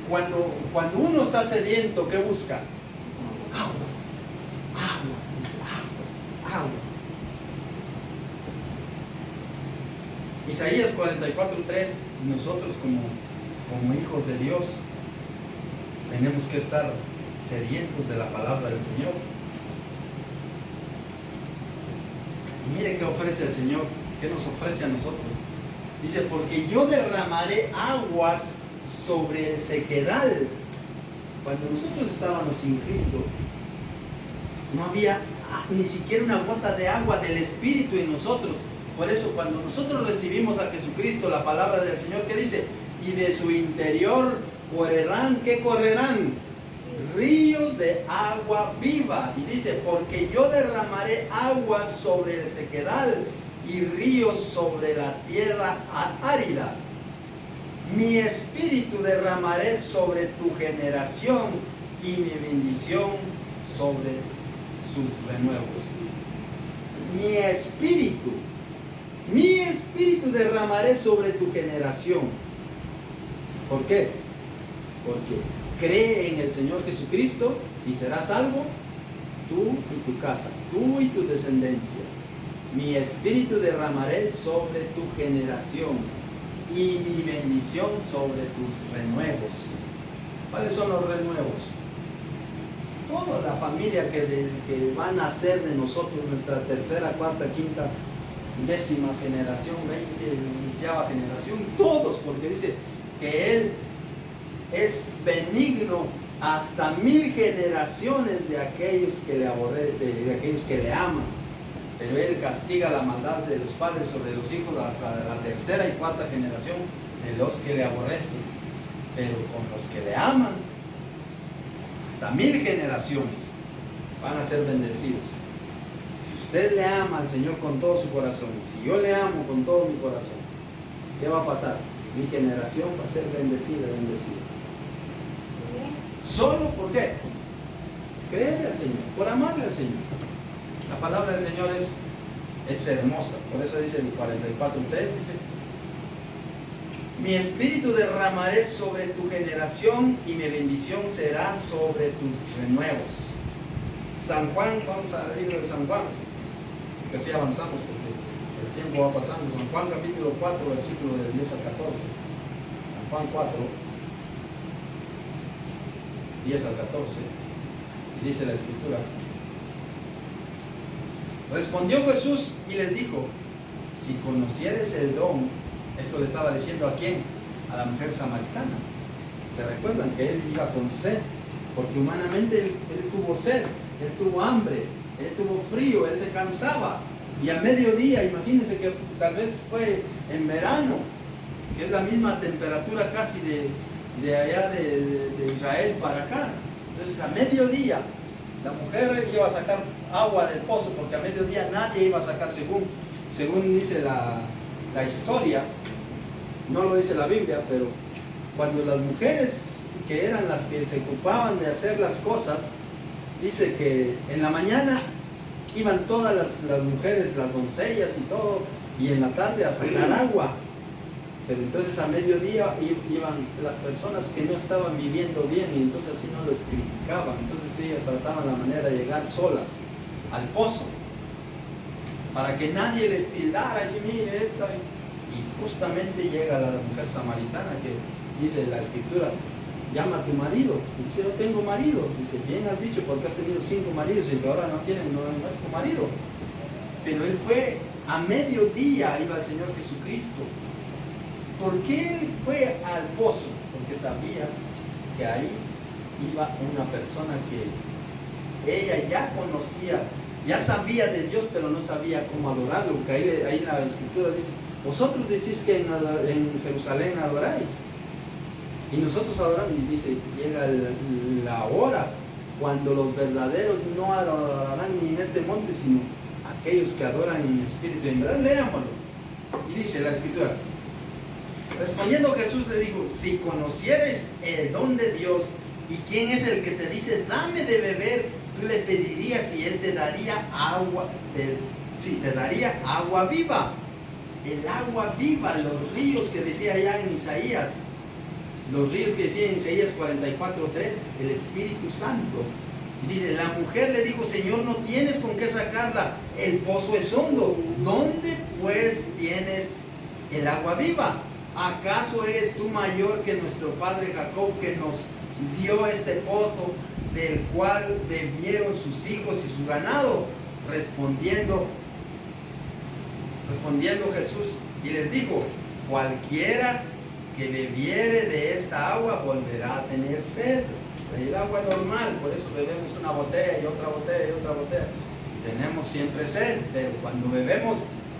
Cuando uno está sediento, ¿qué busca? Agua. Isaías 44:3, nosotros como hijos de Dios tenemos que estar sedientos de la palabra del Señor. Y mire qué ofrece el Señor, qué nos ofrece a nosotros. Dice, porque yo derramaré aguas sobre el sequedal. Cuando nosotros estábamos sin Cristo, no había ni siquiera una gota de agua del Espíritu en nosotros. Por eso cuando nosotros recibimos a Jesucristo, la palabra del Señor, ¿qué dice? Y de su interior correrán, ¿qué correrán? Ríos de agua viva. Y dice, porque yo derramaré aguas sobre el sequedal y ríos sobre la tierra árida. Mi espíritu derramaré sobre tu generación y mi bendición sobre sus renuevos. Mi espíritu derramaré sobre tu generación. ¿Por qué? Porque cree en el Señor Jesucristo y serás salvo, tú y tu casa, tú y tu descendencia. Mi espíritu derramaré sobre tu generación y mi bendición sobre tus renuevos. ¿Cuáles son los renuevos? Toda la familia que va a nacer de nosotros, nuestra tercera, cuarta, quinta, 10ª generación, 20ª generación, todos, porque dice que Él es benigno hasta 1000 generaciones de aquellos que le aborrecen, de aquellos que le aman. Pero Él castiga la maldad de los padres sobre los hijos hasta la tercera y cuarta generación de los que le aborrecen. Pero con los que le aman, hasta 1000 generaciones van a ser bendecidos. Si usted le ama al Señor con todo su corazón, si yo le amo con todo mi corazón, ¿qué va a pasar? Mi generación va a ser bendecida. ¿Solo por qué? Creerle al Señor, por amarle al Señor. La palabra del Señor es hermosa. Por eso dice el 44:3, dice, mi espíritu derramaré sobre tu generación y mi bendición será sobre tus renuevos. San Juan, vamos al libro de San Juan, que así avanzamos porque el tiempo va pasando. San Juan capítulo 4, versículo del 10 al 14. San Juan 4, 10 al 14. Y dice la escritura, respondió Jesús y les dijo, si conocieres el don, eso le estaba diciendo ¿a quién? A la mujer samaritana. ¿Se recuerdan que él iba con sed? Porque humanamente él tuvo sed, él tuvo hambre, él tuvo frío, él se cansaba. Y a mediodía, imagínense que tal vez fue en verano, que es la misma temperatura casi de allá de Israel para acá. Entonces a mediodía la mujer iba a sacar agua del pozo, porque a mediodía nadie iba a sacar, según dice la historia, no lo dice la Biblia, pero cuando las mujeres que eran las que se ocupaban de hacer las cosas, dice que en la mañana iban todas las mujeres, las doncellas y todo, y en la tarde a sacar agua. Pero entonces a mediodía iban las personas que no estaban viviendo bien, y entonces así no les criticaban. Entonces ellas trataban la manera de llegar solas al pozo, para que nadie les tildara y dice, mire esta. Y justamente llega la mujer samaritana, que dice la escritura, llama a tu marido. Y dice, no tengo marido. Dice, bien has dicho, porque has tenido 5 maridos y que ahora no es tu marido. Pero él fue a mediodía, iba el Señor Jesucristo. ¿Por qué él fue al pozo? Porque sabía que ahí iba una persona que ella ya conocía, ya sabía de Dios, pero no sabía cómo adorarlo. Porque ahí la escritura dice, vosotros decís que en Jerusalén adoráis, y nosotros adoramos. Y dice, llega la hora cuando los verdaderos no adorarán ni en este monte, sino aquellos que adoran en espíritu y en verdad. Leámoslo. Y dice la escritura: respondiendo Jesús le dijo: si conocieres el don de Dios y quién es el que te dice dame de beber, tú le pedirías y él te daría agua, te daría agua viva. El agua viva, los ríos que decía allá en Isaías, los ríos que decía en Isaías 44:3, el Espíritu Santo. Y dice, la mujer le dijo: Señor, no tienes con qué sacarla, el pozo es hondo, ¿dónde pues tienes el agua viva? ¿Acaso eres tú mayor que nuestro padre Jacob, que nos dio este pozo, del cual bebieron sus hijos y su ganado? Respondiendo Jesús y les dijo: cualquiera que bebiere de esta agua volverá a tener sed. El agua normal, por eso bebemos una botella y otra botella y otra botella. Tenemos siempre sed, pero cuando bebemos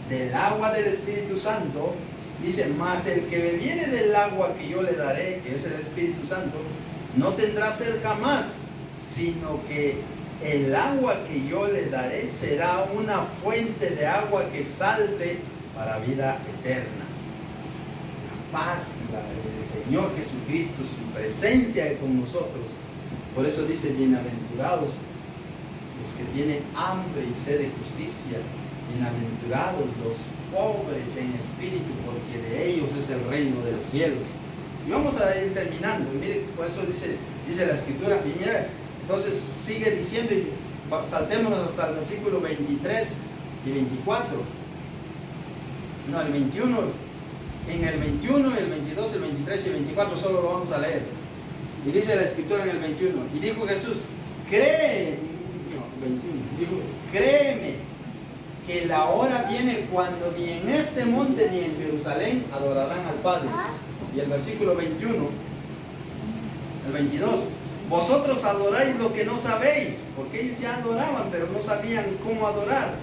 del agua del Espíritu Santo, dice: mas el que bebiere del agua que yo le daré, que es el Espíritu Santo, no tendrá sed jamás, sino que el agua que yo le daré será una fuente de agua que salte para vida eterna. La paz del Señor Jesucristo, su presencia con nosotros. Por eso dice: bienaventurados los que tienen hambre y sed de justicia, bienaventurados los pobres en espíritu, porque de ellos es el reino de los cielos. Y vamos a ir terminando. Y mire, por eso dice la escritura. Y mira, entonces sigue diciendo, y saltémonos hasta el versículo 23 y 24. No, el 21. En el 21, el 22, el 23 y el 24 solo lo vamos a leer. Y dice la escritura en el 21. Y dijo Jesús: créeme que la hora viene cuando ni en este monte ni en Jerusalén adorarán al Padre. Y el versículo 21, el 22: vosotros adoráis lo que no sabéis, porque ellos ya adoraban, pero no sabían cómo adorar.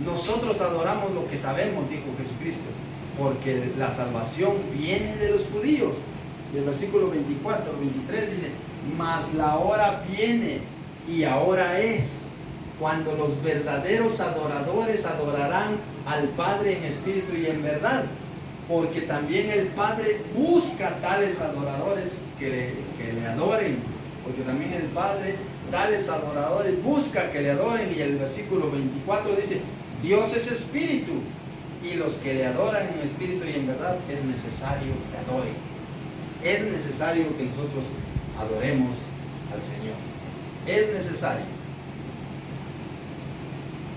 Nosotros adoramos lo que sabemos, dijo Jesucristo, porque la salvación viene de los judíos. Y el versículo 24, 23 dice: mas la hora viene y ahora es, cuando los verdaderos adoradores adorarán al Padre en espíritu y en verdad, porque también el Padre busca tales adoradores que le adoren, porque también el Padre tales adoradores busca que le adoren. Y el versículo 24 dice: Dios es espíritu, y los que le adoran en espíritu y en verdad es necesario que adoren. Es necesario que nosotros adoremos al Señor. Es necesario.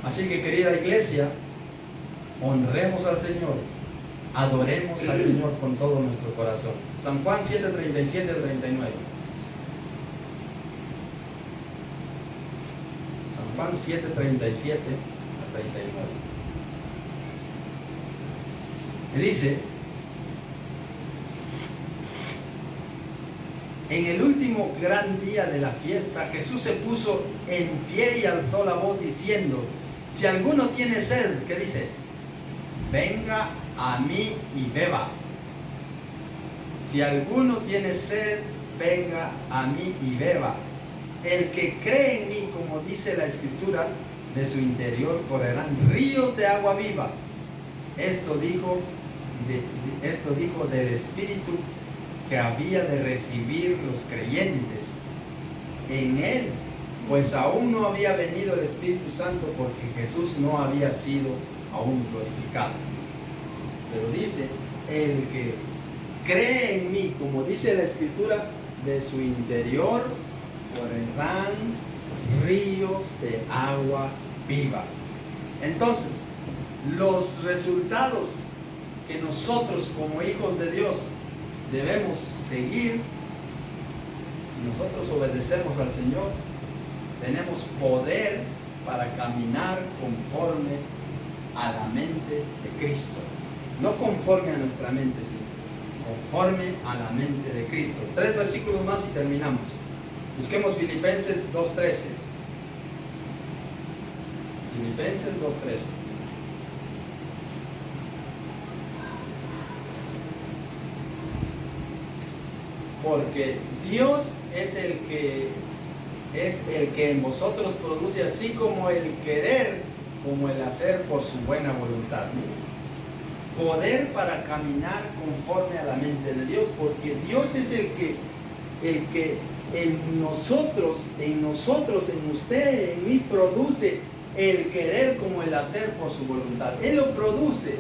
Así que, querida iglesia, honremos al Señor, adoremos al Señor con todo nuestro corazón. San Juan 7:37 al 39. San Juan 7:37 al 39. Y dice: en el último gran día de la fiesta, Jesús se puso en pie y alzó la voz diciendo: si alguno tiene sed, ¿qué dice? Venga a mí y beba. Si alguno tiene sed, venga a mí y beba. El que cree en mí, como dice la Escritura, de su interior correrán ríos de agua viva. Esto dijo del Espíritu que había de recibir los creyentes en él, pues aún no había venido el Espíritu Santo, porque Jesús no había sido aún glorificado. Pero dice: el que cree en mí, como dice la Escritura, de su interior correrán ríos de agua viva. Entonces, los resultados que nosotros como hijos de Dios debemos seguir, si nosotros obedecemos al Señor, tenemos poder para caminar conforme a la mente de Cristo. No conforme a nuestra mente, sino conforme a la mente de Cristo. 3 versículos más y terminamos. Busquemos Filipenses 2:13. Filipenses 2:13. Porque Dios es el que en vosotros produce así como el querer como el hacer por su buena voluntad. Mire, poder para caminar conforme a la mente de Dios, porque Dios es el que en nosotros, en usted, en mí, produce el querer como el hacer por su voluntad. Él lo produce,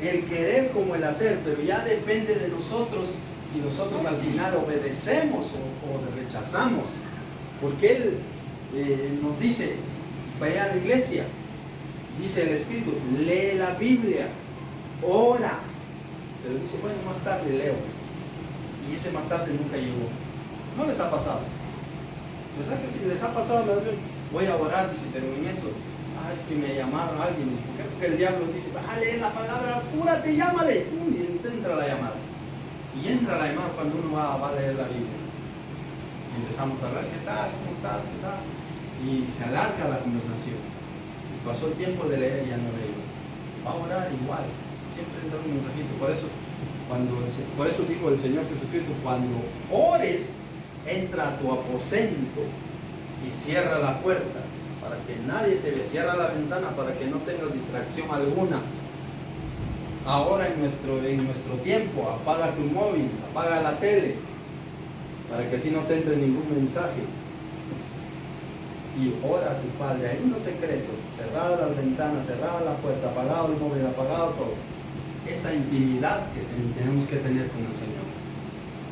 el querer como el hacer, pero ya depende de nosotros si nosotros al final obedecemos o rechazamos. Porque Él nos dice, vaya a la iglesia, dice el Espíritu, lee la Biblia, ora, pero dice, bueno, más tarde leo, y ese más tarde nunca llegó. ¿No les ha pasado? ¿Verdad que si les ha pasado? Voy a orar, dice, pero en eso, es que me llamaron a alguien, dice, porque el diablo dice, leer la palabra, apúrate, llámale, y entra la llamada. Y entra la llamada cuando uno va a leer la Biblia. Y empezamos a hablar, ¿qué tal? ¿Cómo estás? ¿Qué tal? Y se alarga la conversación. Y pasó el tiempo de leer y ya no leí. Va a orar igual, siempre entra un mensajito. Por eso dijo el Señor Jesucristo, cuando ores, entra a tu aposento y cierra la puerta para que nadie te vea, cierra la ventana para que no tengas distracción alguna. Ahora en nuestro tiempo, apaga tu móvil, apaga la tele, para que así no te entre ningún mensaje. Y ora a tu Padre, hay uno secreto, cerrada las ventanas, cerrada la puerta, apagado el móvil, apagado todo. Esa intimidad que tenemos que tener con el Señor.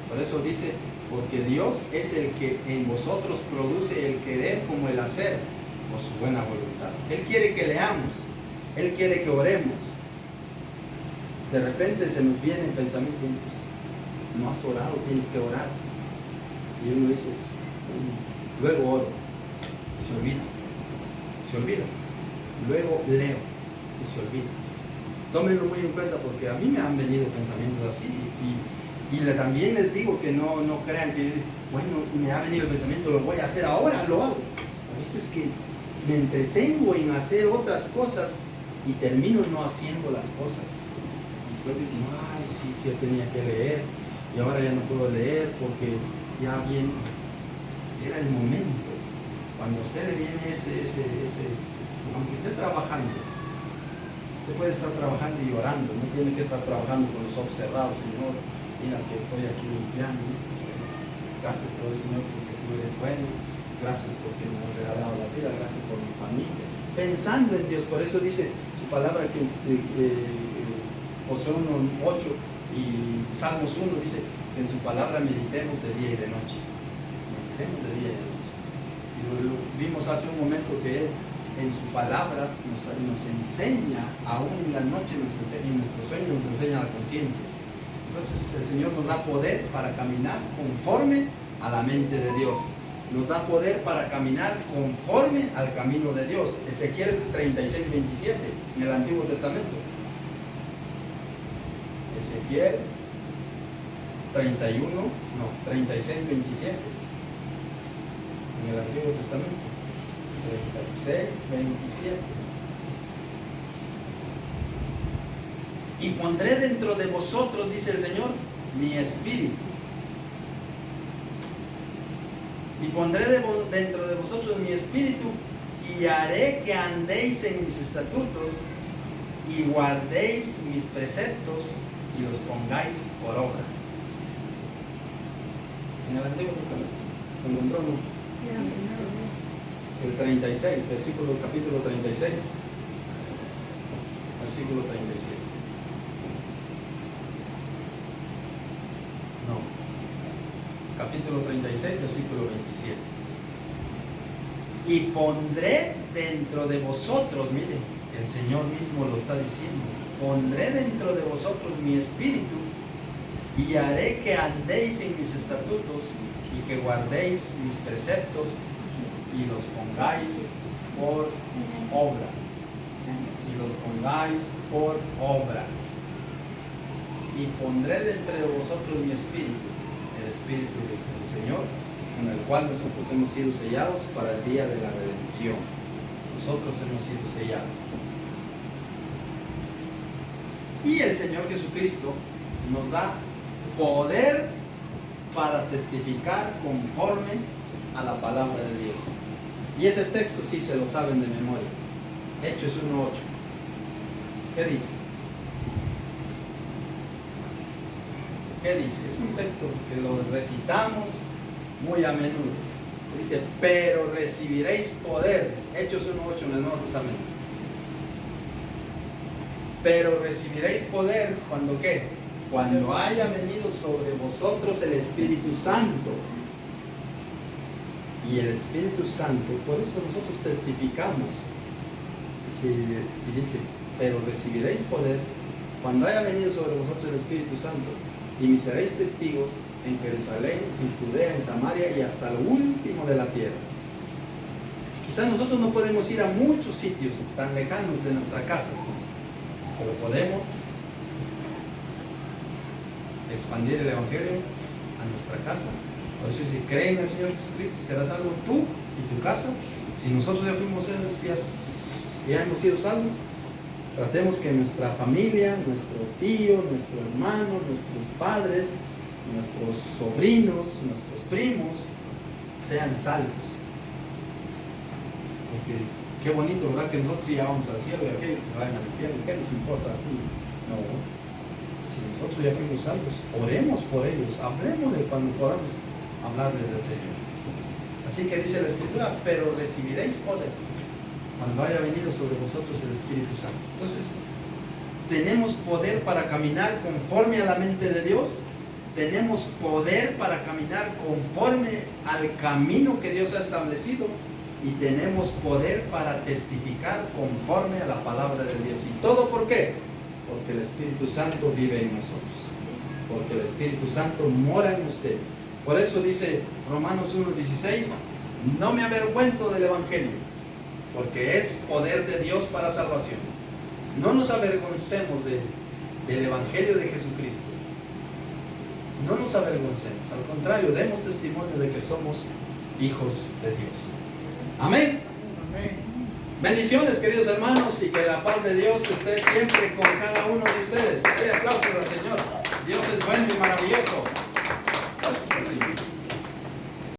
Por eso dice, porque Dios es el que en vosotros produce el querer como el hacer por su buena voluntad. Él quiere que leamos, Él quiere que oremos. De repente se nos viene el pensamiento, no has orado, tienes que orar. Y uno dice, luego oro, y se olvida. Luego leo, y se olvida. Tómenlo muy en cuenta porque a mí me han venido pensamientos así. Y también les digo que no crean que, bueno, me ha venido el pensamiento, lo voy a hacer ahora, lo hago. A veces que me entretengo en hacer otras cosas y termino no haciendo las cosas. Después digo, sí, yo tenía que leer y ahora ya no puedo leer porque ya viene, era el momento. Cuando a usted le viene aunque esté trabajando, usted puede estar trabajando y orando, no tiene que estar trabajando con los ojos cerrados. Señor, mira que estoy aquí limpiando, gracias te doy, Señor, porque tú eres bueno, gracias porque me has regalado la vida, gracias por mi familia, pensando en Dios. Por eso dice su palabra que Josué 1:8 y Salmos 1 dice que en su palabra meditemos de día y de noche. Meditemos de día y de noche. Y lo vimos hace un momento que Él en su palabra nos enseña, aún en la noche nos enseña, en nuestro sueño nos enseña la conciencia. Entonces el Señor nos da poder para caminar conforme a la mente de Dios. Nos da poder para caminar conforme al camino de Dios. Ezequiel 36:27 en el Antiguo Testamento. Ezequiel 36:27 en el Antiguo Testamento. 36:27. Y pondré dentro de vosotros, dice el Señor, mi espíritu. Y pondré dentro de vosotros mi espíritu y haré que andéis en mis estatutos y guardéis mis preceptos y los pongáis por obra. En el Antiguo Testamento, ¿lo encontró, no? El 36, capítulo 36, versículo 37. No, capítulo 36, versículo 27. Y pondré dentro de vosotros, mire, el Señor mismo lo está diciendo, pondré dentro de vosotros mi espíritu y haré que andéis en mis estatutos y que guardéis mis preceptos y los pongáis por obra. Y los pongáis por obra. Y pondré dentro de vosotros mi espíritu, el espíritu del Señor, con el cual nosotros hemos sido sellados para el día de la redención. Nosotros hemos sido sellados. Y el Señor Jesucristo nos da poder para testificar conforme a la palabra de Dios. Y ese texto sí se lo saben de memoria. Hechos 1:8. ¿Qué dice? ¿Qué dice? Es un texto que lo recitamos muy a menudo. Dice, pero recibiréis poderes. Hechos 1:8 en el Nuevo Testamento. Pero recibiréis poder, ¿cuando qué? Cuando haya venido sobre vosotros el Espíritu Santo. Y el Espíritu Santo, por eso nosotros testificamos. Y dice, pero recibiréis poder cuando haya venido sobre vosotros el Espíritu Santo. Y me seréis testigos en Jerusalén, en Judea, en Samaria y hasta lo último de la tierra. Quizás nosotros no podemos ir a muchos sitios tan lejanos de nuestra casa, pero podemos expandir el Evangelio a nuestra casa. Por eso dice, cree en el Señor Jesucristo y serás salvo tú y tu casa. Si nosotros ya hemos sido salvos, tratemos que nuestra familia, nuestro tío, nuestro hermano, nuestros padres, nuestros sobrinos, nuestros primos sean salvos. Porque qué bonito, ¿verdad? Que nosotros sí ya vamos al cielo y aquellos que se vayan al infierno. ¿Qué nos importa? No. Si nosotros ya fuimos salvos, oremos por ellos, hablemosle cuando podamos hablarles del Señor. Así que dice la Escritura, pero recibiréis poder cuando haya venido sobre vosotros el Espíritu Santo. Entonces, tenemos poder para caminar conforme a la mente de Dios. Tenemos poder para caminar conforme al camino que Dios ha establecido. Y tenemos poder para testificar conforme a la palabra de Dios. ¿Y todo por qué? Porque el Espíritu Santo vive en nosotros. Porque el Espíritu Santo mora en usted. Por eso dice Romanos 1:16, no me avergüenzo del Evangelio, porque es poder de Dios para salvación. No nos avergoncemos del Evangelio de Jesucristo. No nos avergoncemos. Al contrario, demos testimonio de que somos hijos de Dios. Amén. Amén. Bendiciones, queridos hermanos, y que la paz de Dios esté siempre con cada uno de ustedes. Denle aplausos al Señor. Dios es bueno y maravilloso.